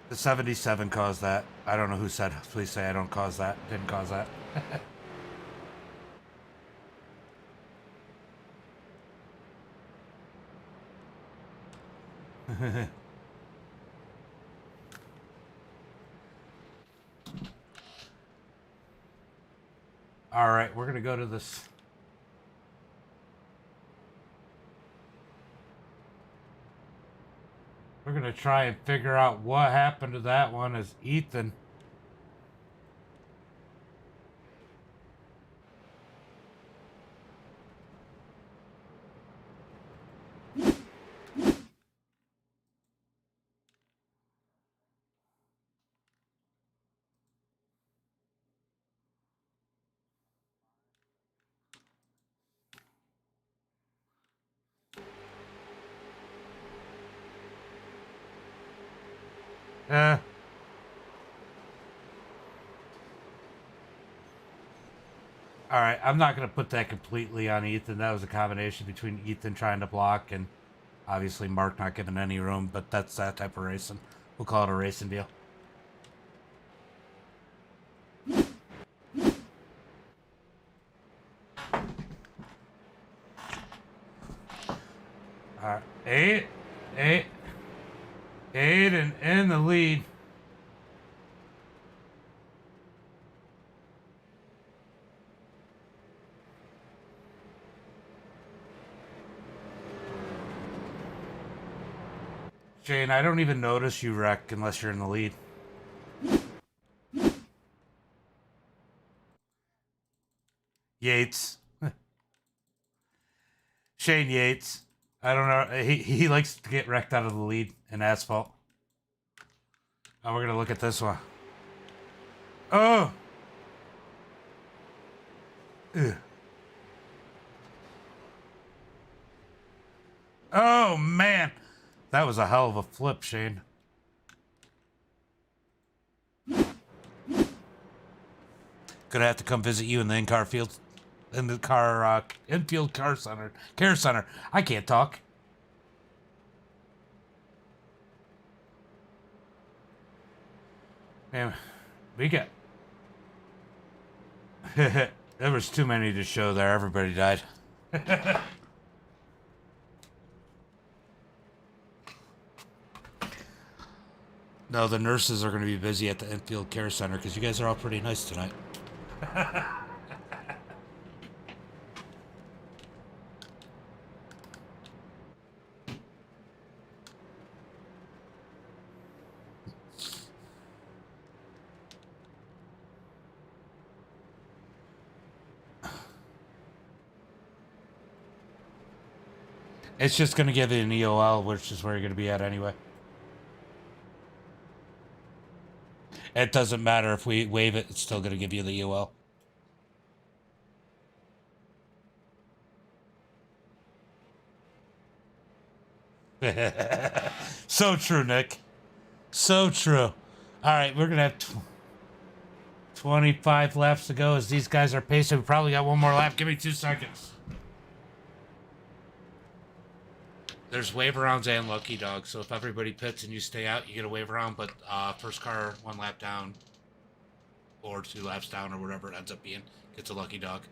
[SPEAKER 1] The 77 caused that. I don't know who said, please say I don't cause that. Didn't cause that. All right, we're gonna go to this. We're gonna try and figure out what happened to that one as Ethan. All right, I'm not going to put that completely on Ethan. That was a combination between Ethan trying to block and obviously Mark not giving any room, but that's that type of racing. We'll call it a racing deal. All right, Aiden in the lead. Shane, I don't even notice you wreck unless you're in the lead. Yates. Shane Yates. I don't know. He likes to get wrecked out of the lead in asphalt. Oh, we're going to look at this one. Oh! Ugh. Oh, man. That was a hell of a flip, Shane. Gonna have to come visit you in the in-car field, in the car, infield care center. I can't talk. Man, we got... There was too many to show there. Everybody died. No, the nurses are going to be busy at the infield care center because you guys are all pretty nice tonight. It's just going to give you an EOL, which is where you're going to be at anyway. It doesn't matter if we waive it, it's still going to give you the EOL. So true, Nick. So true. All right, we're going to have 25 laps to go as these guys are pacing. We probably got one more lap. Give me 2 seconds. There's wave rounds and lucky dogs, so if everybody pits and you stay out, you get a wave round, but first car 1 lap down or 2 laps down or whatever it ends up being gets a lucky dog.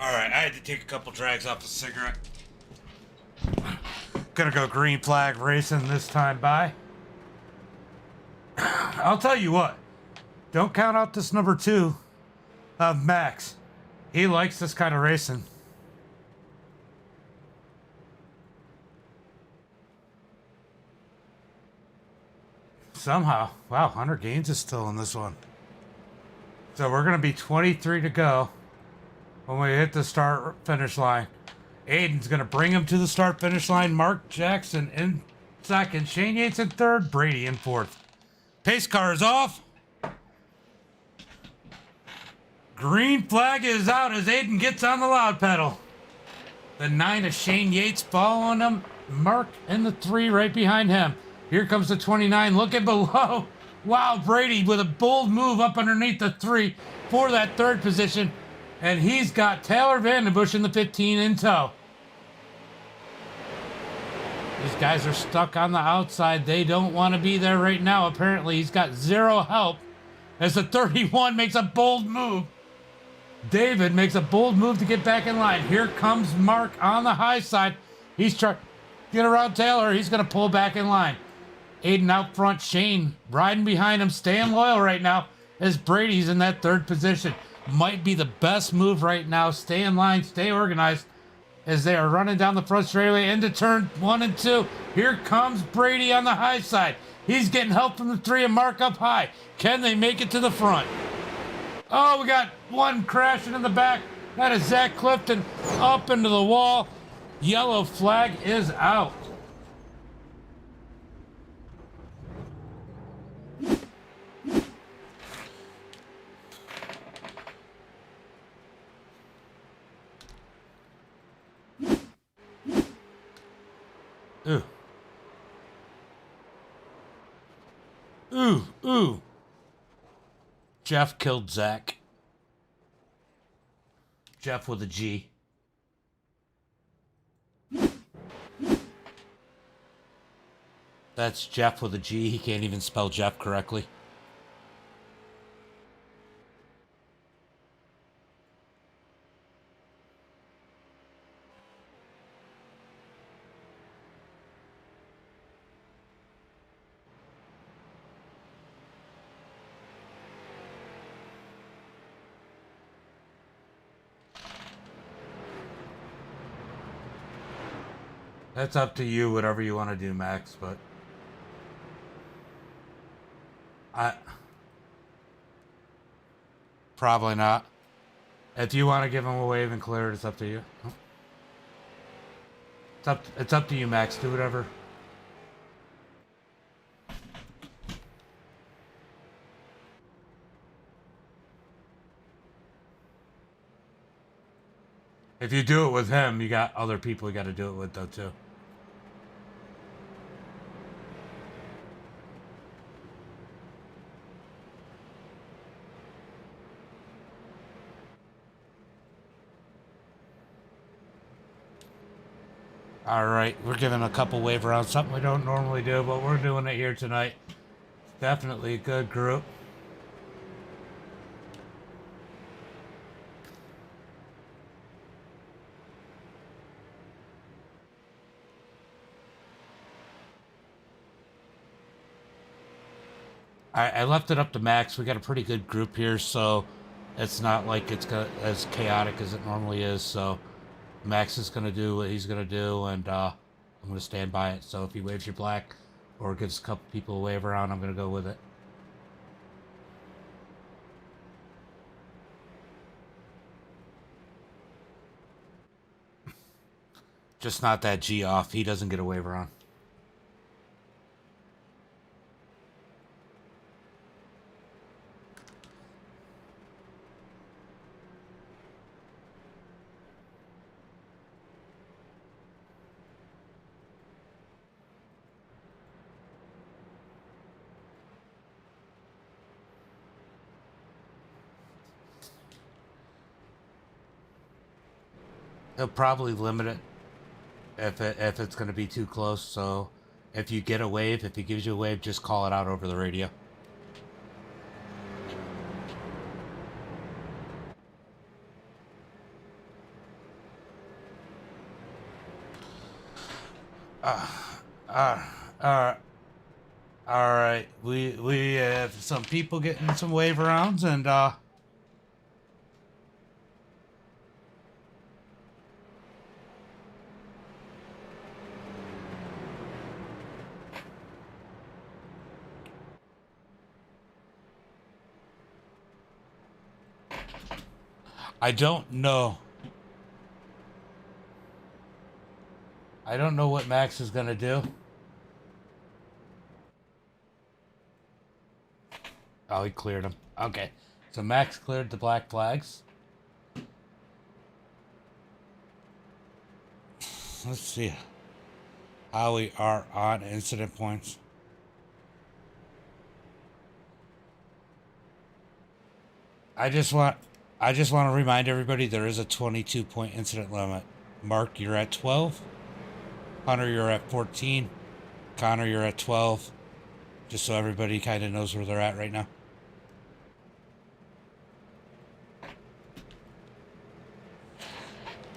[SPEAKER 1] Alright, I had to take a couple drags off the cigarette. Gonna go green flag racing this time by. I'll tell you what. Don't count out this number 2 of Max. He likes this kind of racing. Somehow. Wow, Hunter Gaines is still in this one. So we're gonna be 23 to go. When we hit the start finish line, Aiden's going to bring him to the start finish line. Mark Jackson in second, Shane Yates in third, Brady in fourth. Pace car is off. Green flag is out as Aiden gets on the loud pedal. The 9 of Shane Yates following him. Mark in the 3 right behind him. Here comes the 29 looking below. Wow, Brady with a bold move up underneath the 3 for that 3rd position. And he's got Taylor Vandenbush in the 15 in tow. These guys are stuck on the outside. They don't want to be there right now. Apparently, he's got 0 help as the 31 makes a bold move. David makes a bold move to get back in line. Here comes Mark on the high side. He's trying to get around Taylor. He's going to pull back in line. Aiden out front. Shane riding behind him, staying loyal right now as Brady's in that 3rd position. Might be the best move right now. Stay in line, stay organized as they are running down the front straightaway into turn 1 and 2. Here comes Brady on the high side. He's getting help from the 3 and Mark up high. Can they make it to the front? Oh, we got one crashing in the back. That is Zach Clifton up into the wall. Yellow flag is out. Ooh. Ooh, ooh. Jeff killed Zach. Jeff with a G. That's Jeff with a G. He can't even spell Jeff correctly. That's up to you, whatever you want to do, Max, but probably not. If you want to give him a wave and clear it, it's up to you. It's up to you, Max. Do whatever. If you do it with him, you got other people you got to do it with, though, too. All right, we're giving a couple wave rounds, something we don't normally do, but we're doing it here tonight. Definitely a good group. I left it up to Max. We got a pretty good group here, so it's not like it's as chaotic as it normally is. So Max is going to do what he's going to do, and I'm going to stand by it. So if he waves your black or gives a couple people a wave around, I'm going to go with it. Just not that G off. He doesn't get a wave around. He'll probably limit it if it's going to be too close. So if you get a wave, if he gives you a wave, just call it out over the radio. All right. We have some people getting some wave rounds, and I don't know. I don't know what Max is gonna do. Oh, he cleared them. Okay. So Max cleared the black flags. Let's see how we are on incident points. I just want to remind everybody there is a 22-point incident limit. Mark, you're at 12. Hunter, you're at 14. Connor, you're at 12. Just so everybody kind of knows where they're at right now.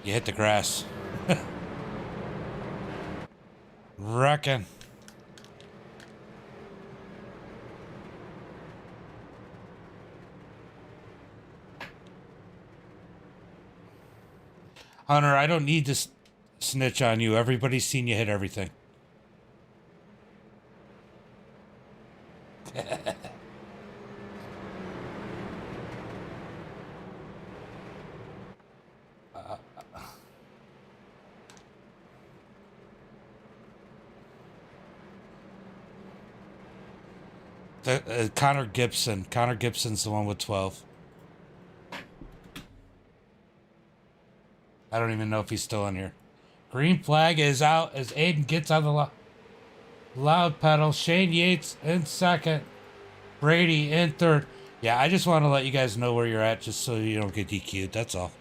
[SPEAKER 1] You hit the grass. Reckon. Hunter, I don't need to snitch on you. Everybody's seen you hit everything. Connor Gibson. Connor Gibson's the one with 12. I don't even know if he's still in here. Green flag is out as Aiden gets on the loud pedal. Shane Yates in second. Brady in third. Yeah, I just want to let you guys know where you're at just so you don't get DQ'd. That's all.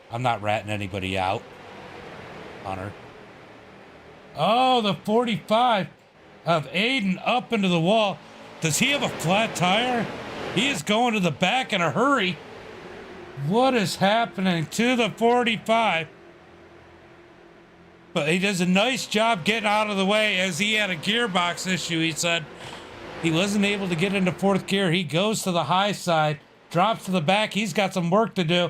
[SPEAKER 1] I'm not ratting anybody out. Hunter. Oh, the 45 of Aiden up into the wall. Does he have a flat tire? He is going to the back in a hurry. What is happening to the 45? But he does a nice job getting out of the way as he had a gearbox issue, he said. He wasn't able to get into fourth gear. He goes to the high side, drops to the back. He's got some work to do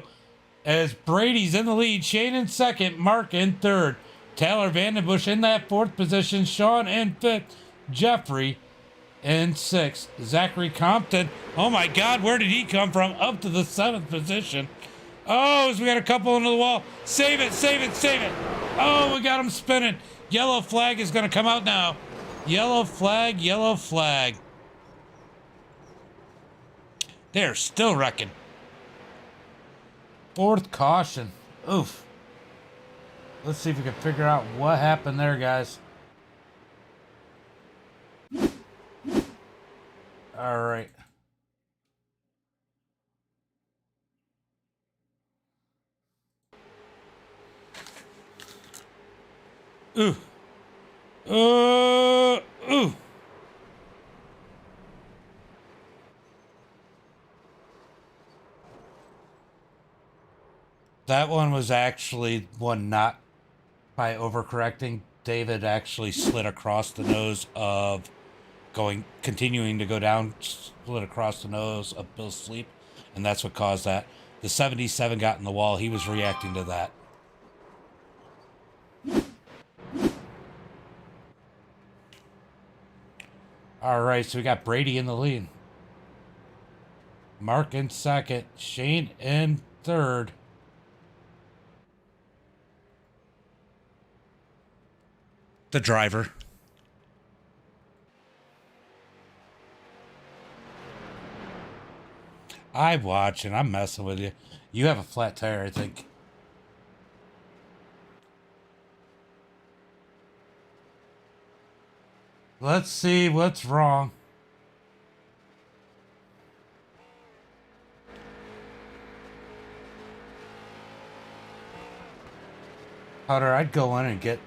[SPEAKER 1] as Brady's in the lead. Shane in second, Mark in third. Taylor Vandenbush in that fourth position. Sean in fifth. Jeffrey in sixth. Zachary Compton. Oh my God, where did he come from? Up to the seventh position. Oh, we got a couple into the wall. Save it, save it, save it. Oh, we got him spinning. Yellow flag is going to come out now. Yellow flag, yellow flag. They're still wrecking. Fourth caution. Oof. Let's see if we can figure out what happened there, guys. All right. Ooh. Ooh. That one was actually one not by overcorrecting. David actually slid across the nose of continuing to go down, split across the nose of Bill's sleep, and that's what caused that. The 77 got in the wall. He was reacting to that. All right, so we got Brady in the lead. Mark in second. Shane in third. The driver. I'm watching. I'm messing with you. You have a flat tire, I think. Let's see what's wrong. Hunter, I'd go in and get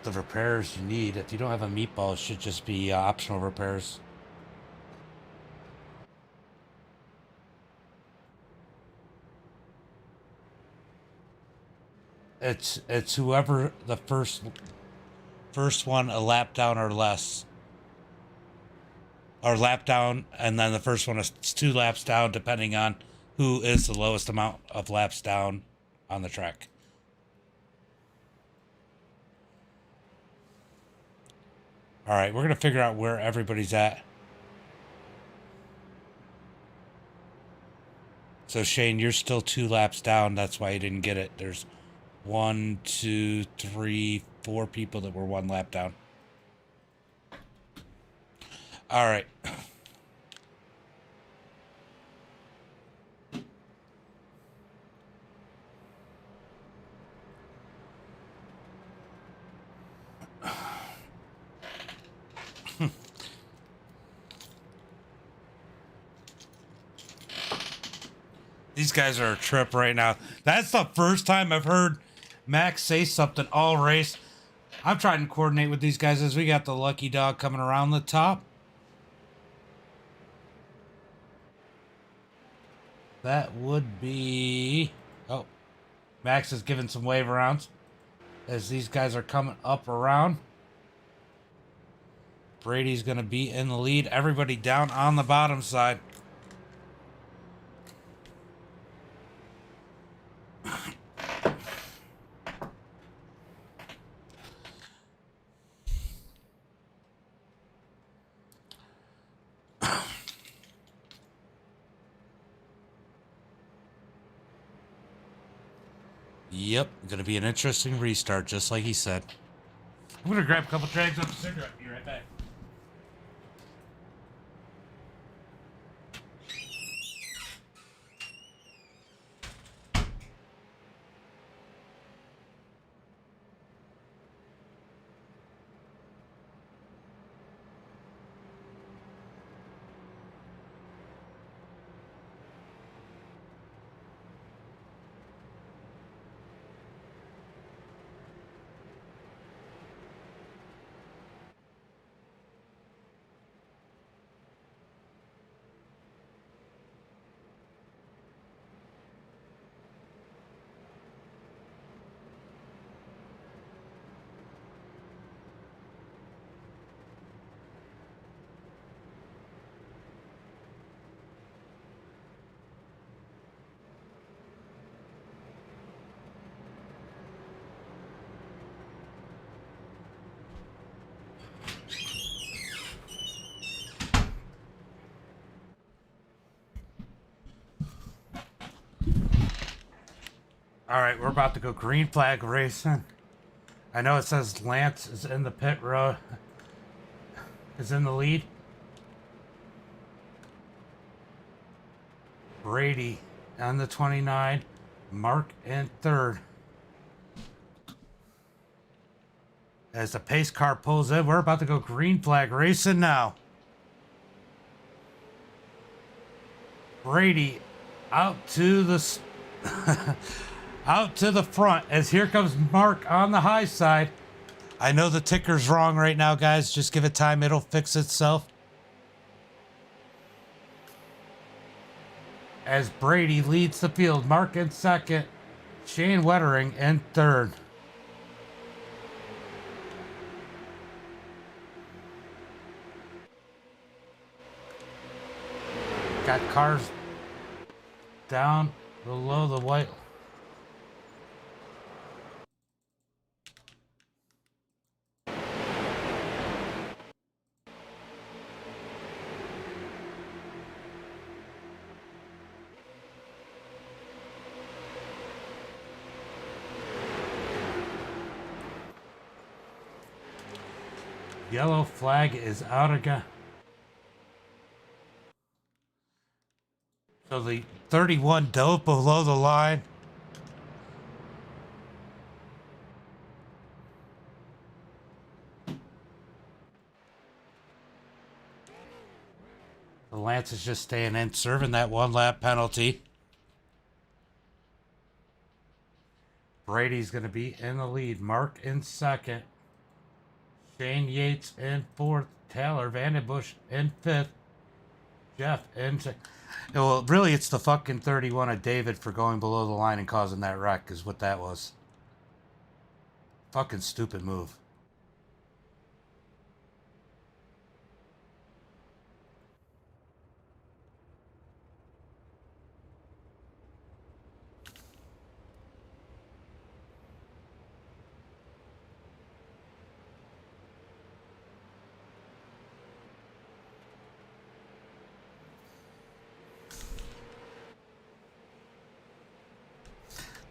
[SPEAKER 1] the repairs you need. If you don't have a meatball, it should just be optional repairs. It's whoever the first one a lap down or less. Or lap down, and then the first one is 2 laps down, depending on who is the lowest amount of laps down on the track. All right, we're going to figure out where everybody's at. So, Shane, you're still 2 laps down. That's why you didn't get it. There's 1, 2, 3, 4 people that were 1 lap down. All right. These guys are a trip right now. That's the first time I've heard Max say something all race. I'm trying to coordinate with these guys as we got the lucky dog coming around the top. That would be... Oh, Max is giving some wave arounds as these guys are coming up around. Brady's going to be in the lead. Everybody down on the bottom side. Yep, gonna be an interesting restart, just like he said. I'm gonna grab a couple drags of a cigarette. Be right back. All right, we're about to go green flag racing. I know it says Lance is in the pit road, is in the lead. Brady on the 29, Mark in third. As the pace car pulls in, we're about to go green flag racing now. Brady out to the out to the front as here comes Mark on the high side. I know the ticker's wrong right now, guys. Just give it time. It'll fix itself. As Brady leads the field, Mark in second, Shane Wettering in third. Got cars down below the white. Yellow flag is out again. So the 31 dove below the line. The Lance is just staying in, serving that 1 lap penalty. Brady's going to be in the lead. Mark in second. Shane Yates in fourth. Taylor Vandenbush in fifth. Jeff in well, really, it's the fucking 31 of David for going below the line and causing that wreck is what that was. Fucking stupid move.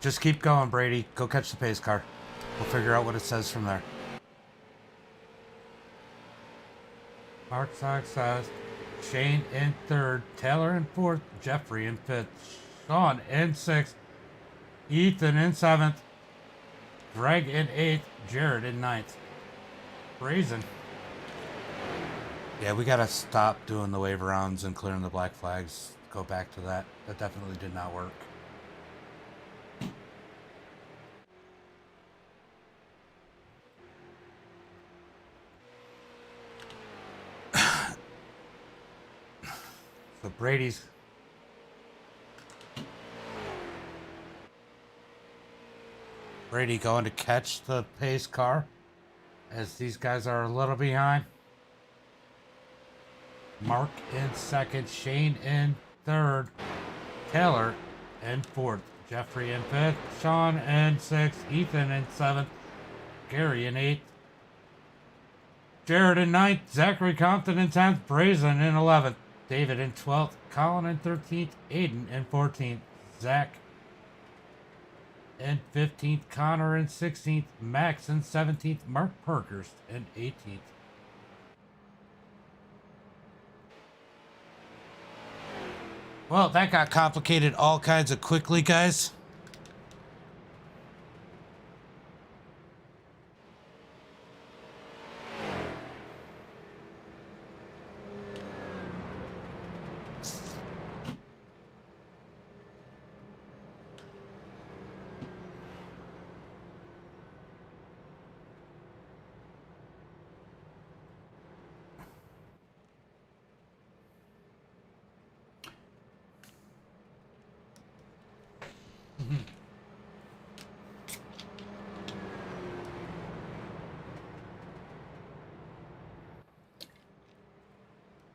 [SPEAKER 1] Just keep going, Brady. Go catch the pace car. We'll figure out what it says from there. Mark success. Shane in third. Taylor in fourth. Jeffrey in fifth. Sean in sixth. Ethan in seventh. Greg in eighth. Jared in ninth. Brazen. Yeah, we gotta stop doing the wave rounds and clearing the black flags. Go back to that. That definitely did not work. So Brady's Brady going to catch the pace car as these guys are a little behind. Mark in second, Shane in third, Taylor in fourth, Jeffrey in fifth, Sean in sixth, Ethan in seventh, Gary in eighth, Jared in ninth, Zachary Compton in 10th, Brazen in 11th, David in 12th, Colin in 13th, Aiden in 14th, Zach in 15th, Connor in 16th, Max in 17th, Mark Parkhurst in 18th. Well, that got complicated all kinds of quickly, guys.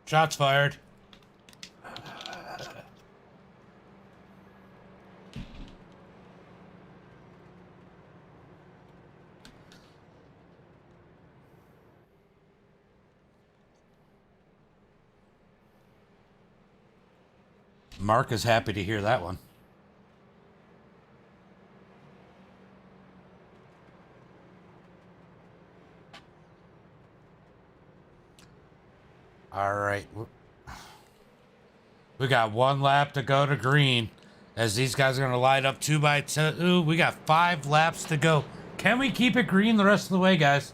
[SPEAKER 1] Shots fired. Mark is happy to hear that one. All right. We got 1 lap to go to green as these guys are going to line up 2 by 2. We got 5 laps to go. Can we keep it green the rest of the way, guys?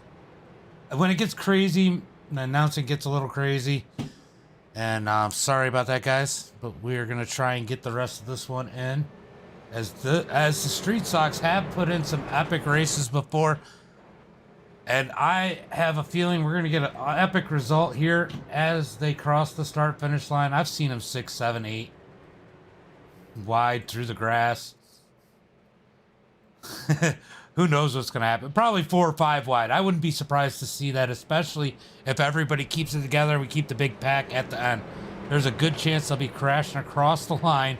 [SPEAKER 1] When it gets crazy, the announcing gets a little crazy. And I'm sorry about that, guys. But we're going to try and get the rest of this one in. As the Street Sox have put in some epic races before. And I have a feeling we're going to get an epic result here as they cross the start finish line. I've seen them 6, 7, 8 wide through the grass. Who knows what's going to happen? Probably 4 or 5 wide. I wouldn't be surprised to see that, especially if everybody keeps it together. We keep the big pack at the end. There's a good chance they'll be crashing across the line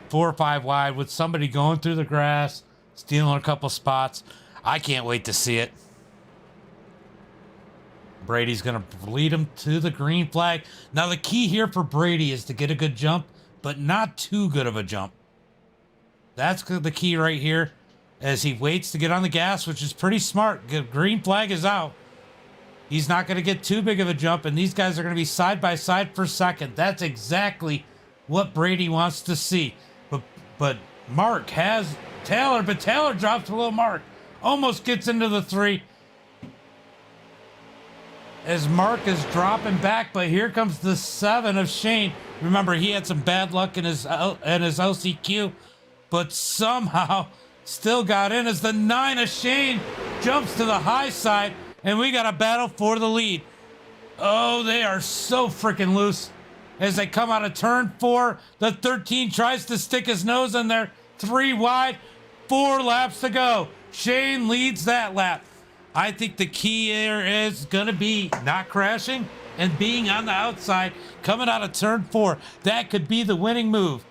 [SPEAKER 1] 4 or 5 wide with somebody going through the grass, stealing a couple spots. I can't wait to see it. Brady's going to lead him to the green flag. Now, the key here for Brady is to get a good jump, but not too good of a jump. That's the key right here as he waits to get on the gas, which is pretty smart. Green flag is out. He's not going to get too big of a jump, and these guys are going to be side by side for second. That's exactly what Brady wants to see. But Mark has Taylor, but Taylor drops below Mark. Almost gets into the 3. As Mark is dropping back, but here comes the 7 of Shane. Remember, he had some bad luck in his LCQ, but somehow still got in as the 9 of Shane jumps to the high side, and we got a battle for the lead. Oh, they are so freaking loose. As they come out of turn 4, the 13 tries to stick his nose in there. 3 wide, 4 laps to go. Shane leads that lap. I think the key here is going to be not crashing and being on the outside, coming out of turn 4. That could be the winning move.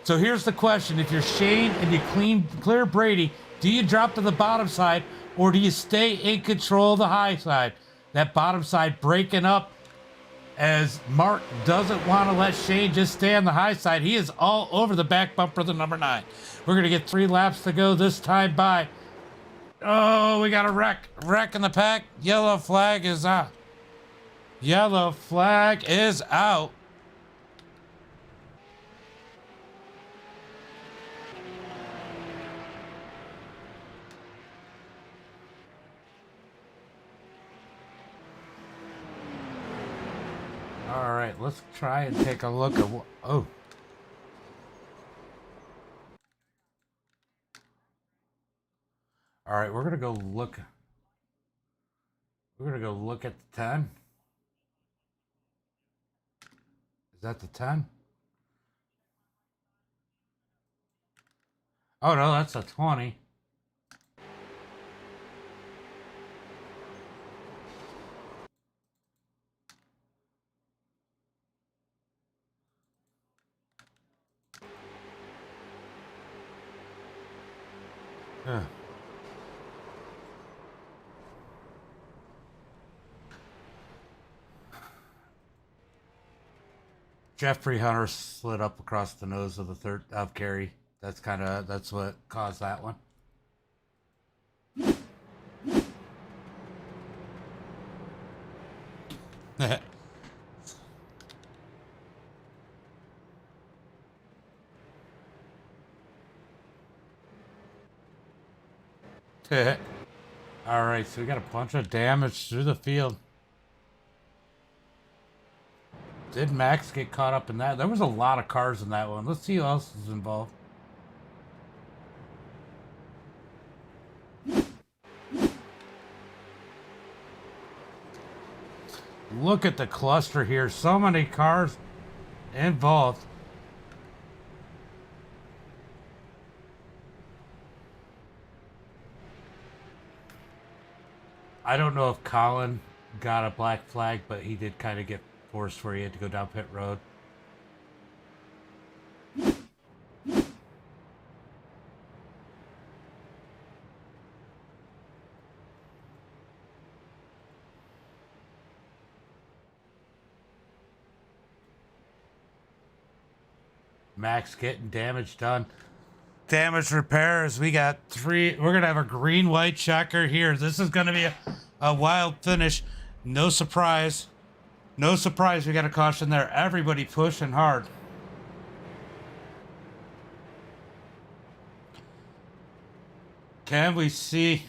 [SPEAKER 1] So here's the question. If you're Shane and you clear Brady, do you drop to the bottom side or do you stay in control of the high side? That bottom side breaking up as Mark doesn't want to let Shane just stay on the high side. He is all over the back bumper of the number 9. We're going to get 3 laps to go this time by. Oh, we got a wreck in the pack. Yellow flag is out. Yellow flag is out. All right, let's try and take a look at what. Oh. All right, we're gonna go look. We're gonna go look at the 10. Is that the 10? Oh no, that's a 20. Huh. Jeffrey Hunter slid up across the nose of the third of Gary. That's what caused that one. All right, so we got a bunch of damage through the field. Did Max get caught up in that? There was a lot of cars in that one. Let's see who else is involved. Look at the cluster here. So many cars involved. I don't know if Colin got a black flag, but he did kind of get forced where he had to go down pit road. Max getting damage done. Damage repairs. We got 3. We're going to have a green-white checker here. This is going to be a wild finish. No surprise. No surprise we got a caution there. Everybody pushing hard. Can we see?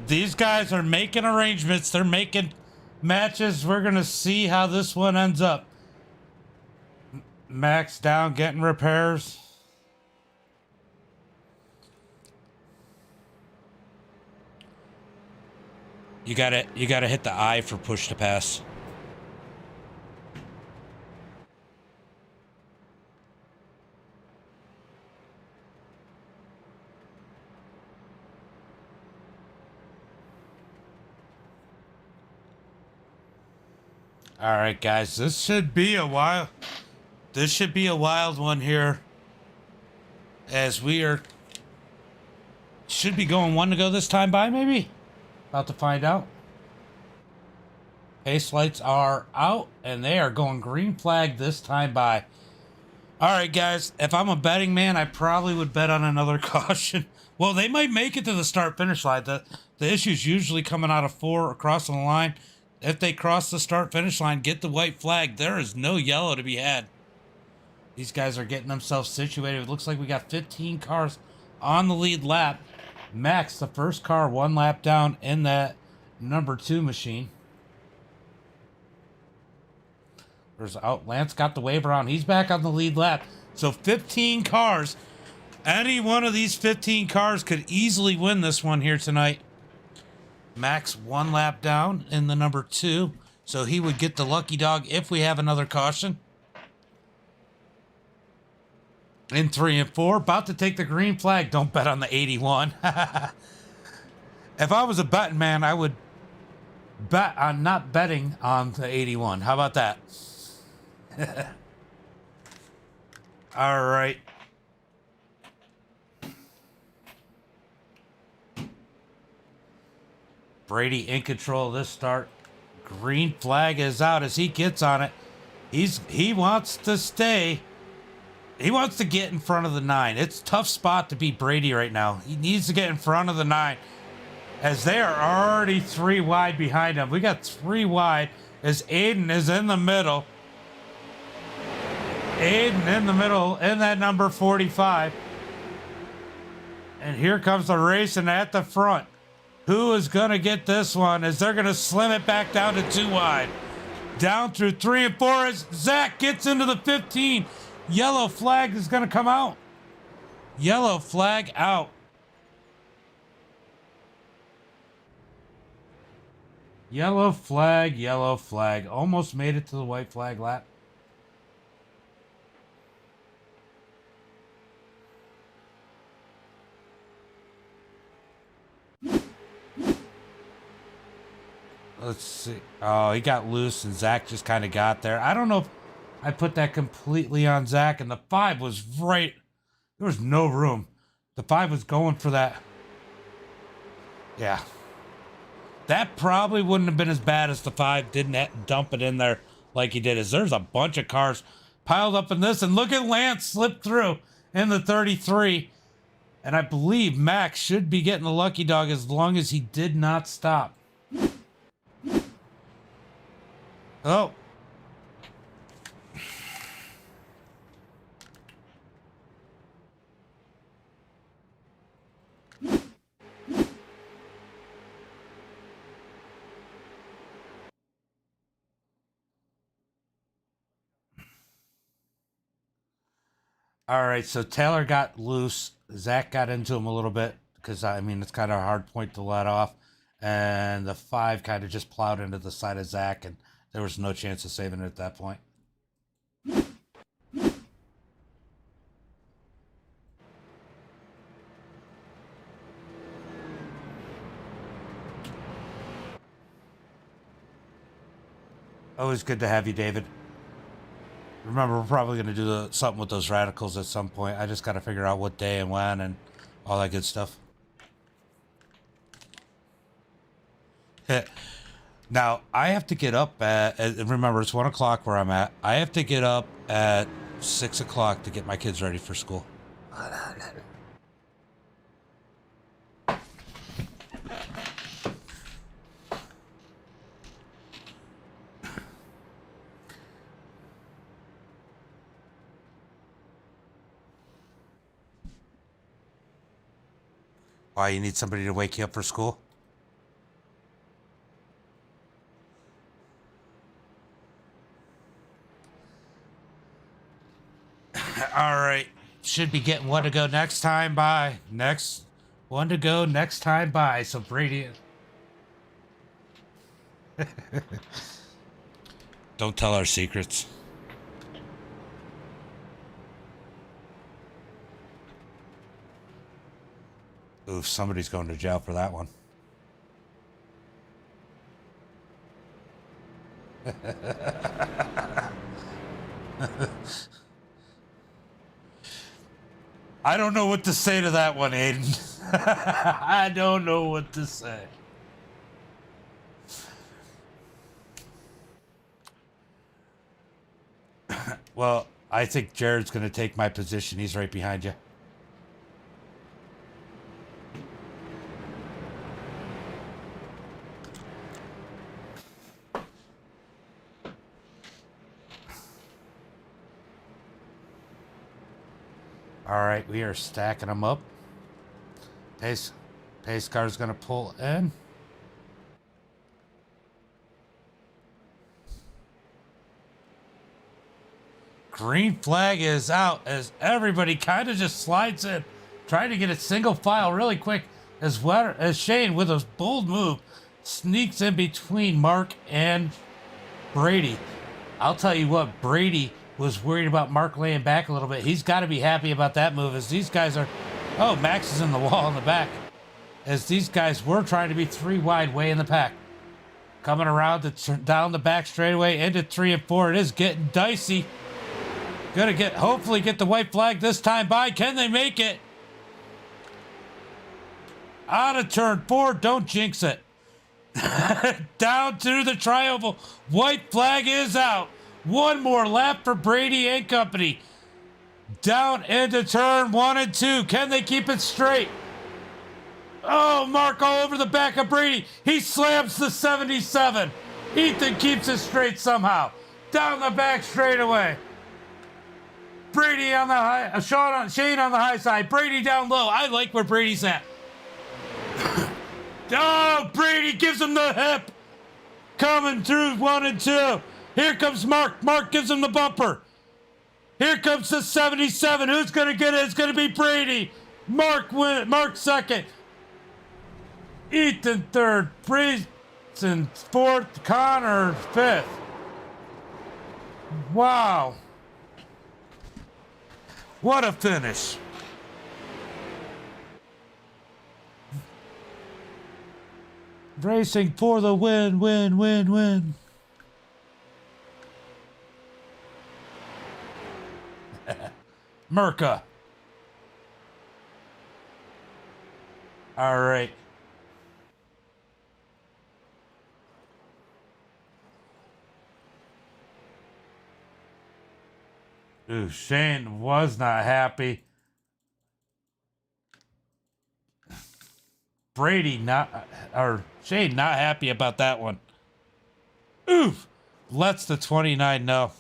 [SPEAKER 1] These guys are making arrangements. They're making matches. We're going to see how this one ends up. Max down, getting repairs. You gotta hit the I for push to pass. All right, guys, this should be a wild one here, as we should be going one to go this time by, maybe. About to find out. Pace lights are out, and they are going green flag this time by. All right, guys, if I'm a betting man, I probably would bet on another caution. Well, they might make it to the start-finish line. The issue's usually coming out of 4 or crossing the line. If they cross the start-finish line, get the white flag, there is no yellow to be had. These guys are getting themselves situated. It looks like we got 15 cars on the lead lap. Max, the first car, 1 lap down in that number 2 machine. There's out. Lance got the wave around. He's back on the lead lap. So 15 cars. Any one of these 15 cars could easily win this one here tonight. Max 1 lap down in the number 2. So he would get the lucky dog if we have another caution. In 3 and 4, about to take the green flag. Don't bet on the 81. If I was a betting man, I would bet on not betting on the 81. How about that? All right. Brady in control of this start. Green flag is out as he gets on it. He wants to stay. He wants to get in front of the 9. It's a tough spot to beat Brady right now. He needs to get in front of the 9, as they are already 3 wide behind him. We got 3 wide as Aiden is in the middle. Aiden in the middle in that number 45. And here comes the racing at the front. Who is going to get this one, as they're going to slim it back down to 2 wide. Down through 3 and 4 as Zach gets into the 15. Yellow flag is going to come out. Yellow flag out. Yellow flag, yellow flag. Almost made it to the white flag lap. Let's see. Oh, he got loose and Zach just kind of got there. I don't know if I put that completely on Zach, and the 5 was right. There was no room. The 5 was going for that. Yeah. That probably wouldn't have been as bad as the 5 didn't dump it in there like he did. As there's a bunch of cars piled up in this, and look at Lance slip through in the 33. And I believe Max should be getting the lucky dog as long as he did not stop. Oh. All right, so Taylor got loose. Zach got into him a little bit because, I mean, it's kind of a hard point to let off. And the 5 kind of just plowed into the side of Zach, and there was no chance of saving it at that point. Always good to have you, David. Remember, we're probably going to do something with those radicals at some point. I just got to figure out what day and when and all that good stuff. Now, I have to get up at, remember, it's 1 o'clock where I'm at. I have to get up at 6 o'clock to get my kids ready for school. Why, you need somebody to wake you up for school? should be getting one to go next time by. One to go next time by. So Brady. Don't tell our secrets. Oof, somebody's going to jail for that one. I don't know what to say to that one, Aiden. I don't know what to say. Well, I think Jared's going to take my position. He's right behind you. All right, we are stacking them up. Pace car's going to pull in. Green flag is out as everybody kind of just slides in, trying to get a single file really quick as Shane, with a bold move, sneaks in between Mark and Brady. I'll tell you what, Brady was worried about Mark laying back a little bit. He's got to be happy about that move as these guys are... Oh, Max is in the wall in the back. As these guys were trying to be 3 wide way in the pack. Coming around to down the back straightaway into 3 and 4. It is getting dicey. Gonna hopefully get the white flag this time by. Can they make it? Out of turn 4. Don't jinx it. Down to the trioval. White flag is out. One more lap for Brady and company. Down into turn 1 and 2. Can they keep it straight? Oh, Mark all over the back of Brady. He slams the 77. Ethan keeps it straight somehow. Down the back straightaway. Brady on the high, Shane on the high side. Brady down low. I like where Brady's at. Oh, Brady gives him the hip. Coming through 1 and 2. Here comes Mark. Mark gives him the bumper. Here comes the 77. Who's going to get it? It's going to be Brady. Mark second. Ethan third. Breeson fourth. Connor fifth. Wow. What a finish. Racing for the win, win, win, win. Merca. All right. Ooh, Shane was not happy. Shane not happy about that one. Oof. Lets the 29 know.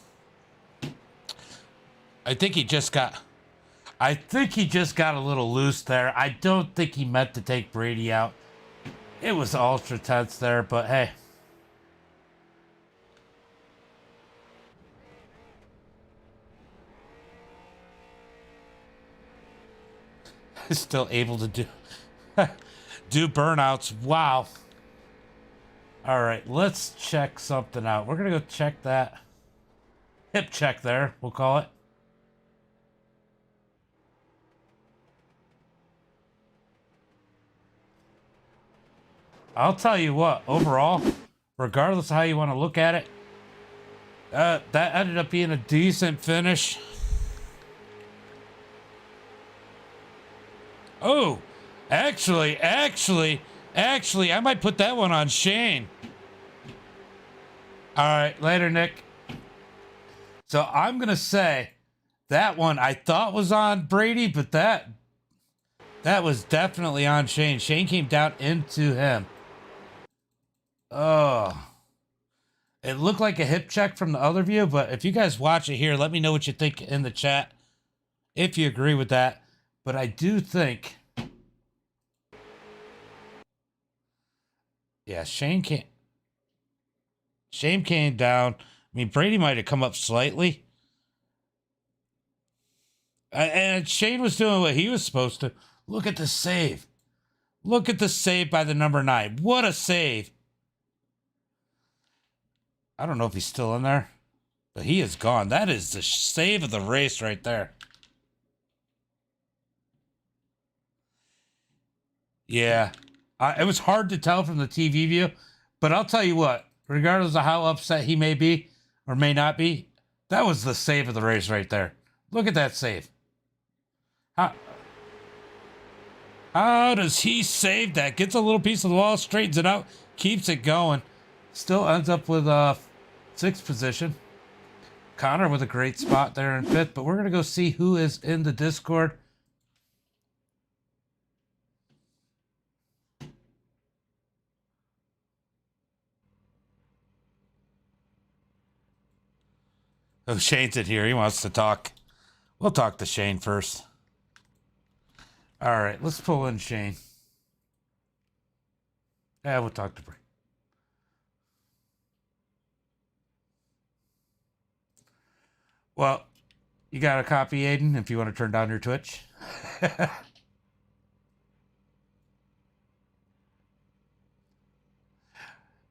[SPEAKER 1] I think he just got a little loose there. I don't think he meant to take Brady out. It was ultra tense there, but hey. Still able to do burnouts. Wow. All right, let's check something out. We're going to go check that hip check there, we'll call it. I'll tell you what, overall, regardless of how you want to look at it, that ended up being a decent finish. Oh, actually, I might put that one on Shane. All right, later, Nick. So I'm going to say that one I thought was on Brady, but that was definitely on Shane. Shane came down into him. Oh, it looked like a hip check from the other view, but if you guys watch it here, let me know what you think in the chat, if you agree with that. But I do think, yeah, Shane came down. I mean, Brady might have come up slightly. And Shane was doing what he was supposed to. Look at the save. Look at the save by the number 9. What a save. I don't know if he's still in there, but he is gone. That is the save of the race right there. Yeah. It was hard to tell from the TV view, but I'll tell you what, regardless of how upset he may be or may not be, that was the save of the race right there. Look at that save. How does he save that? Gets a little piece of the wall, straightens it out, keeps it going. Still ends up with 6th position. Connor with a great spot there in 5th, but we're going to go see who is in the Discord. Oh, Shane's in here. He wants to talk. We'll talk to Shane first. All right, let's pull in Shane. Yeah, we'll talk to Bray. Well, you got a copy, Aiden, if you want to turn down your Twitch.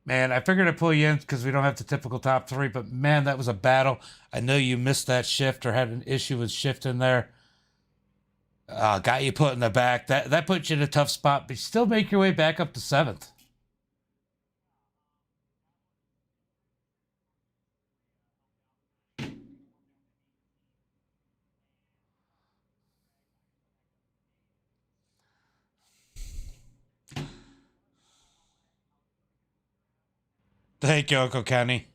[SPEAKER 1] Man, I figured I'd pull you in because we don't have the typical top 3, but man, that was a battle. I know you missed that shift or had an issue with shift in there. Got you put in the back. That puts you in a tough spot, but you still make your way back up to 7th. Thank you, Uncle Kenny.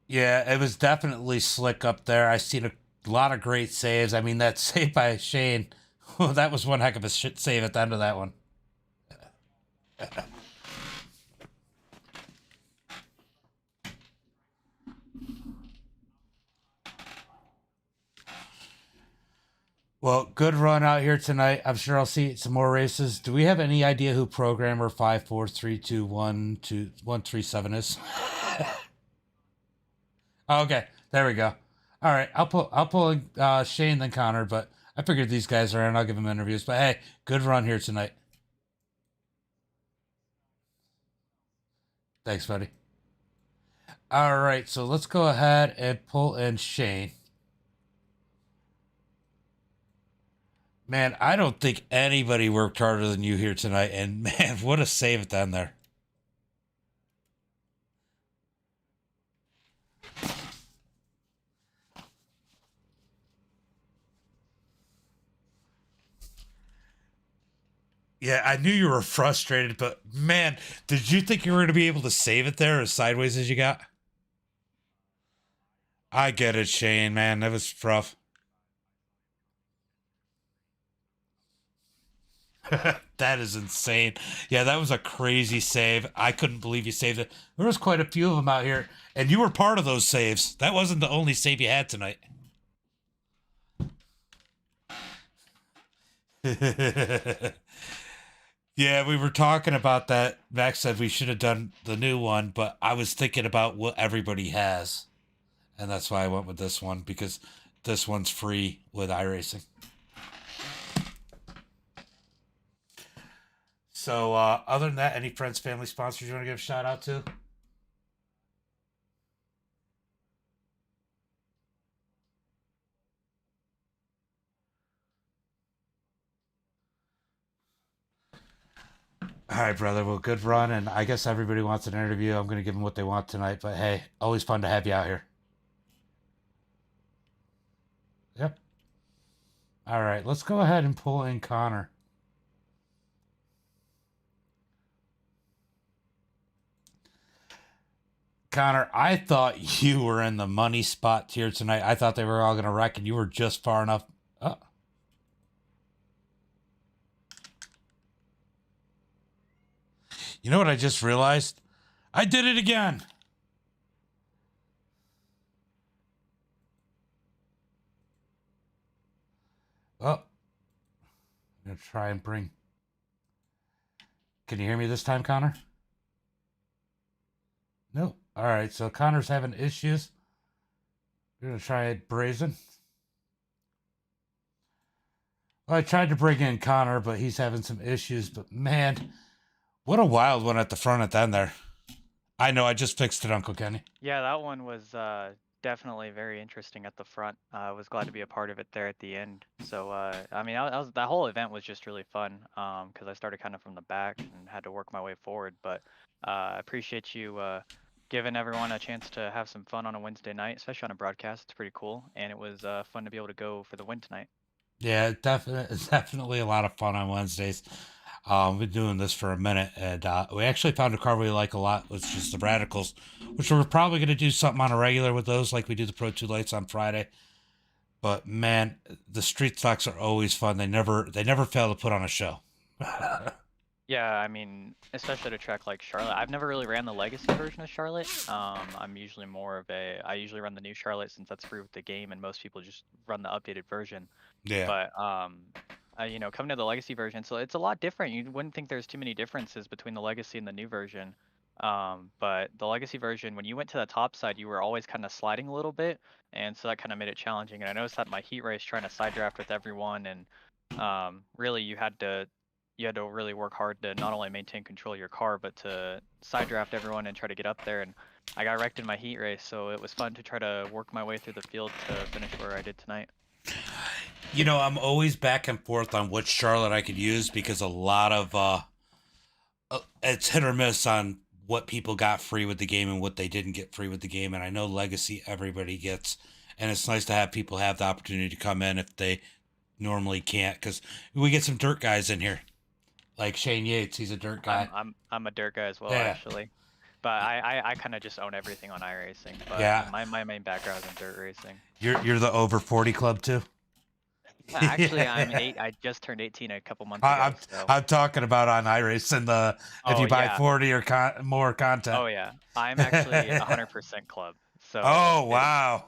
[SPEAKER 1] Yeah, it was definitely slick up there. I seen a lot of great saves. I mean, that save by Shane, well, that was one heck of a save at the end of that one. Well, good run out here tonight. I'm sure I'll see some more races. Do we have any idea who programmer 543212137 is? Okay, there we go. All right, I'll pull Shane then Connor, but I figured these guys are in. I'll give them interviews. But hey, good run here tonight. Thanks, buddy. All right, so let's go ahead and pull in Shane. Man, I don't think anybody worked harder than you here tonight. And man, what a save at the end there. Yeah, I knew you were frustrated, but man, did you think you were going to be able to save it there as sideways as you got? I get it, Shane, man. That was rough. That is insane. Yeah, that was a crazy save. I couldn't believe you saved it. There was quite a few of them out here, and you were part of those saves. That wasn't the only save you had tonight. Yeah, we were talking about that. Max said we should have done the new one, but I was thinking about what everybody has. And that's why I went with this one, because this one's free with iRacing. So, other than that, any friends, family, sponsors you want to give a shout out to? All right, brother. Well, good run. And I guess everybody wants an interview. I'm going to give them what they want tonight. But hey, always fun to have you out here. Yep. All right. Let's go ahead and pull in Connor. Connor, I thought you were in the money spot here tonight. I thought they were all going to wreck, and you were just far enough. Oh. You know what I just realized? I did it again. Oh. I'm going to try and bring... Can you hear me this time, Connor? No. All right, so Connor's having issues. We're gonna try it brazen. Well, I tried to bring in Connor, but he's having some issues. But man, what a wild one at the front at the end there. I know, I just fixed it, Uncle Kenny.
[SPEAKER 7] Yeah, that one was definitely very interesting at the front. I was glad to be a part of it there at the end. So I mean, that whole event was just really fun because I started kind of from the back and had to work my way forward. But I appreciate you giving everyone a chance to have some fun on a Wednesday night, especially on a broadcast. It's pretty cool, and it was fun to be able to go for the win tonight.
[SPEAKER 1] Yeah, it's definitely a lot of fun on Wednesdays. We've been doing this for a minute, and we actually found a car we like a lot, which is the Radicals, which we're probably going to do something on a regular with those, like we do the Pro 2 Lights on Friday. But man, the street stocks are always fun. They never fail to put on a show.
[SPEAKER 7] Yeah, I mean, especially at a track like Charlotte. I've never really ran the legacy version of Charlotte. I'm usually I usually run the new Charlotte since that's free with the game, and most people just run the updated version.
[SPEAKER 1] Yeah.
[SPEAKER 7] But you know, coming to the legacy version, so it's a lot different. You wouldn't think there's too many differences between the legacy and the new version. But the legacy version, when you went to the top side, you were always kind of sliding a little bit, and so that kind of made it challenging. And I noticed that in my heat race, trying to side draft with everyone, and really you had to really work hard to not only maintain control of your car, but to side draft everyone and try to get up there. And I got wrecked in my heat race, so it was fun to try to work my way through the field to finish where I did tonight.
[SPEAKER 1] You know, I'm always back and forth on which Charlotte I could use because a lot of it's hit or miss on what people got free with the game and what they didn't get free with the game. And I know Legacy everybody gets, and it's nice to have people have the opportunity to come in if they normally can't, because we get some dirt guys in here. Like Shane Yates, he's a dirt guy.
[SPEAKER 7] I'm a dirt guy as well,
[SPEAKER 1] Yeah.
[SPEAKER 7] actually. But I kind of just own everything on iRacing. But
[SPEAKER 1] Yeah.
[SPEAKER 7] my main background is in dirt racing.
[SPEAKER 1] You're the over 40 club too.
[SPEAKER 7] Actually,
[SPEAKER 1] Yeah.
[SPEAKER 7] I'm 8. I just turned 18 a couple months ago. So.
[SPEAKER 1] I'm talking about on iRacing if you buy
[SPEAKER 7] yeah.
[SPEAKER 1] 40 or more content.
[SPEAKER 7] Oh yeah, I'm actually 100% club. So.
[SPEAKER 1] Oh wow.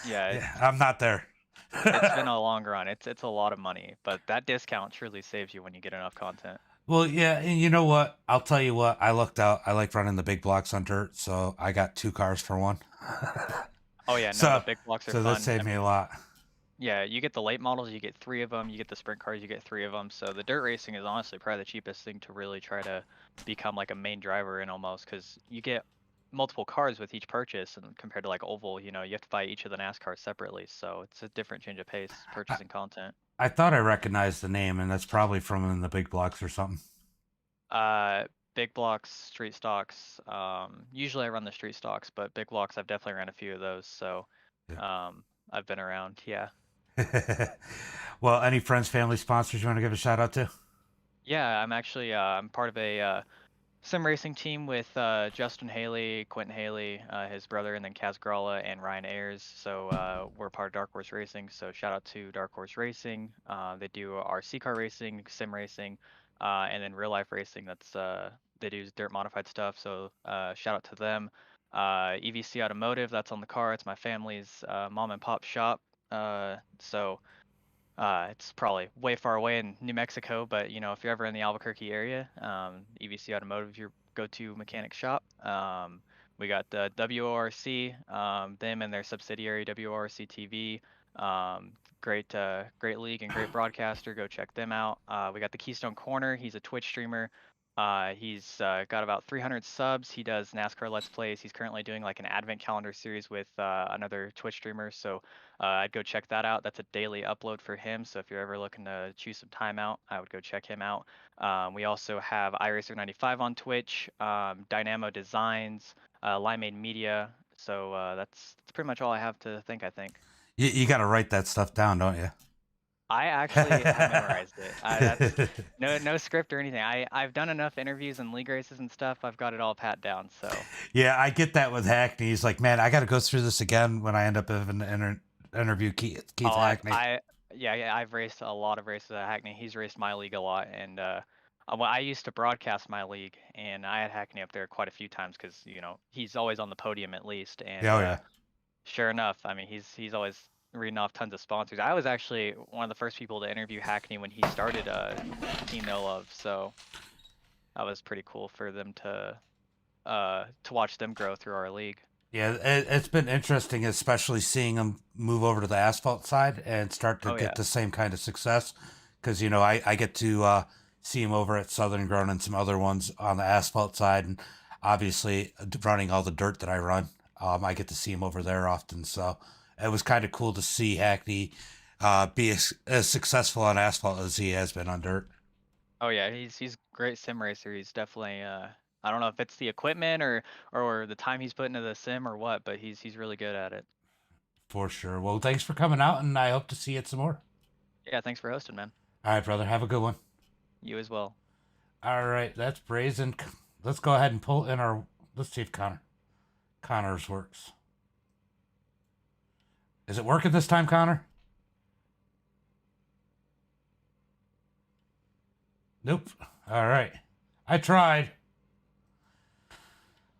[SPEAKER 7] Yeah.
[SPEAKER 1] I'm not there.
[SPEAKER 7] It's been a long run. It's a lot of money, but that discount truly saves you when you get enough content.
[SPEAKER 1] Well, yeah, and you know what? I'll tell you what. I looked out. I like running the big blocks on dirt, so I got 2 cars for 1.
[SPEAKER 7] Oh yeah, no,
[SPEAKER 1] So-
[SPEAKER 7] the big blocks are
[SPEAKER 1] So
[SPEAKER 7] fun.
[SPEAKER 1] that saved me a lot.
[SPEAKER 7] Yeah, you get the late models, you get 3 of them. You get the sprint cars, you get 3 of them. So the dirt racing is honestly probably the cheapest thing to really try to become like a main driver in almost, because you get multiple cars with each purchase, and compared to like oval, you know, you have to buy each of the NASCARs separately. So it's a different change of pace purchasing content.
[SPEAKER 1] I thought I recognized the name, and that's probably from in the big blocks or something.
[SPEAKER 7] Big blocks, street stocks. Usually I run the street stocks, but big blocks I've definitely ran a few of those. So, I've been around. Yeah.
[SPEAKER 1] Well, any friends, family, sponsors you want to give a shout out to?
[SPEAKER 7] Yeah, I'm actually I'm part of a sim racing team with Justin Haley, Quentin Haley, his brother, and then Kaz Gralla and Ryan Ayers. So we're part of Dark Horse Racing. So shout out to Dark Horse Racing. They do RC car racing, sim racing, and then real life racing. That's they do dirt modified stuff. So shout out to them. EVC Automotive, that's on the car. It's my family's mom and pop shop. So it's probably way far away in New Mexico, but you know, if you're ever in the Albuquerque area, EVC Automotive, your go-to mechanic shop. We got the WORC, them and their subsidiary WORC TV. Great league and great broadcaster. Go check them out. We got the Keystone Corner. He's a Twitch streamer. He's got about 300 subs. He does NASCAR Let's Plays. He's currently doing like an advent calendar series with another Twitch streamer. So I'd go check that out. That's a daily upload for him. So if you're ever looking to choose some time out, I would go check him out. We also have iRacer95 on Twitch, Dynamo Designs, Limeade Media. So that's pretty much all I have to think, I think.
[SPEAKER 1] You got to write that stuff down, don't you?
[SPEAKER 7] I actually have memorized it. That's no script or anything. I've done enough interviews and league races and stuff. I've got it all pat down. So
[SPEAKER 1] yeah, I get that with Hackney. He's like, man, I got to go through this again when I end up having an interview Keith Hackney.
[SPEAKER 7] I've raced a lot of races at Hackney. He's raced my league a lot, and I used to broadcast my league, and I had Hackney up there quite a few times because you know he's always on the podium at least. And sure enough, I mean he's always reading off tons of sponsors. I was actually one of the first people to interview Hackney when he started Team No Love, so that was pretty cool for them to to watch them grow through our league.
[SPEAKER 1] Yeah, it's been interesting, especially seeing them move over to the asphalt side and start to
[SPEAKER 7] Oh,
[SPEAKER 1] get
[SPEAKER 7] yeah.
[SPEAKER 1] the same kind of success. Because, I get to see him over at Southern Grown and some other ones on the asphalt side. And obviously, running all the dirt that I run, I get to see him over there often. So it was kind of cool to see Hackney be as successful on asphalt as he has been on dirt.
[SPEAKER 7] Oh yeah, he's a great sim racer. He's definitely I don't know if it's the equipment or the time he's put into the sim or what, but he's really good at it.
[SPEAKER 1] For sure. Well, thanks for coming out, and I hope to see you some more.
[SPEAKER 7] Yeah, thanks for hosting, man.
[SPEAKER 1] All right, brother. Have a good one.
[SPEAKER 7] You as well.
[SPEAKER 1] All right, that's brazen. Let's go ahead and pull in our. Let's see if Connor's works. Is it working this time, Connor? Nope. All right. I tried.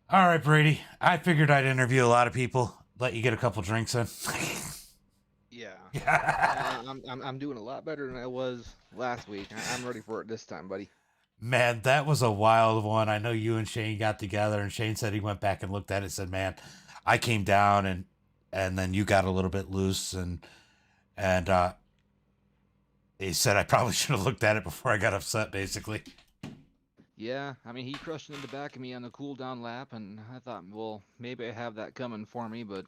[SPEAKER 1] All right, Brady. I figured I'd interview a lot of people, let you get a couple drinks in.
[SPEAKER 8] Yeah. I'm doing a lot better than I was last week. I'm ready for it this time, buddy.
[SPEAKER 1] Man, that was a wild one. I know you and Shane got together, and Shane said he went back and looked at it and said, "Man, I came down and then you got a little bit loose and he said I probably should have looked at it before I got upset, basically."
[SPEAKER 8] Yeah, I mean, he crushed into the back of me on the cool down lap, and I thought, well, maybe I have that coming for me, but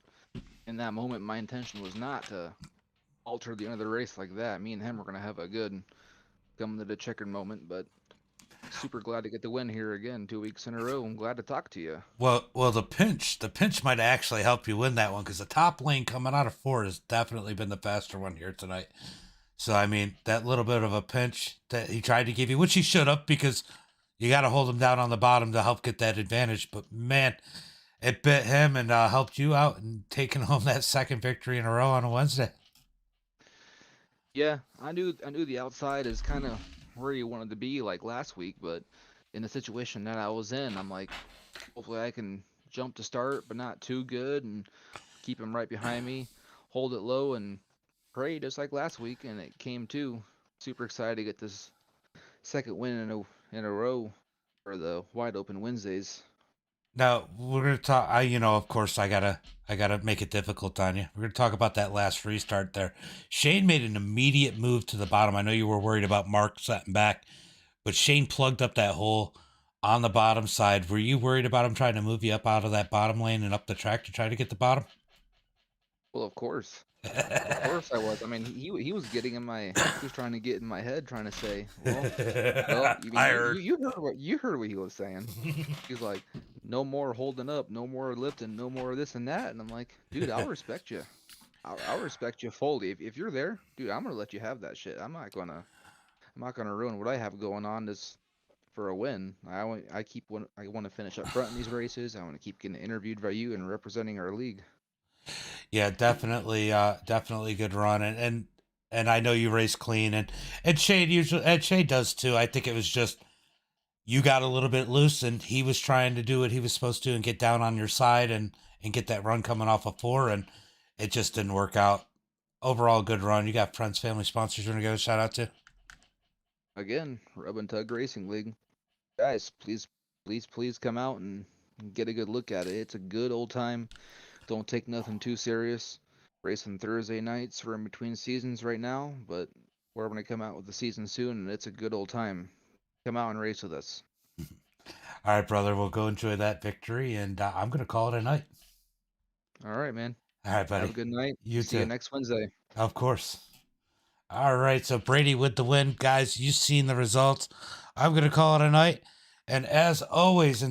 [SPEAKER 8] in that moment, my intention was not to alter the end of the race like that. Me and him were going to have a good coming to the checkered moment, but super glad to get the win here again 2 weeks in a row. I'm glad to talk to you.
[SPEAKER 1] Well, the pinch might actually help you win that one because the top lane coming out of 4 has definitely been the faster one here tonight. So, I mean, that little bit of a pinch that he tried to give you, which he should have, because you got to hold him down on the bottom to help get that advantage. But, man, it bit him and helped you out and taking home that second victory in a row on a Wednesday.
[SPEAKER 8] Yeah, I knew the outside is kind of where you wanted to be like last week, but in the situation that I was in, I'm like, hopefully I can jump to start, but not too good, and keep him right behind me, hold it low, and pray just like last week, and it came too. Super excited to get this second win in a row for the wide open Wednesdays.
[SPEAKER 1] Now we're gonna talk. Of course, I gotta make it difficult on you. We're gonna talk about that last restart there. Shane made an immediate move to the bottom. I know you were worried about Mark setting back, but Shane plugged up that hole on the bottom side. Were you worried about him trying to move you up out of that bottom lane and up the track to try to get the bottom?
[SPEAKER 8] Well, of course. Of course I was. I mean, he was getting in my, he was trying to get in my head, trying to say, well,
[SPEAKER 1] I heard.
[SPEAKER 8] You heard what he was saying. He's like, no more holding up, no more lifting, no more this and that. And I'm like, dude, I'll respect you. I'll respect you fully. If you're there, dude, I'm gonna let you have that shit. I'm not gonna ruin what I have going on this for a win. I want to finish up front in these races. I want to keep getting interviewed by you and representing our league.
[SPEAKER 1] Yeah, definitely good run, and I know you race clean, and Shade does too. I think it was just you got a little bit loose, and he was trying to do what he was supposed to and get down on your side and get that run coming off of 4, and it just didn't work out. Overall, good run. You got friends, family, sponsors you want to give a shout out to?
[SPEAKER 8] Again, Rub and Tug Racing League, guys, please come out and get a good look at it. It's a good old time. Don't take nothing too serious. Racing Thursday nights. We're in between seasons right now, but we're going to come out with the season soon, and it's a good old time. Come out and race with us.
[SPEAKER 1] All right, brother. We'll go enjoy that victory, and I'm going to call it a night.
[SPEAKER 8] All right, man.
[SPEAKER 1] All right, buddy.
[SPEAKER 8] Have a good night.
[SPEAKER 1] You
[SPEAKER 8] See
[SPEAKER 1] too.
[SPEAKER 8] you next Wednesday.
[SPEAKER 1] Of course. All right, so Brady with the win. Guys, you've seen the results. I'm going to call it a night. And as always,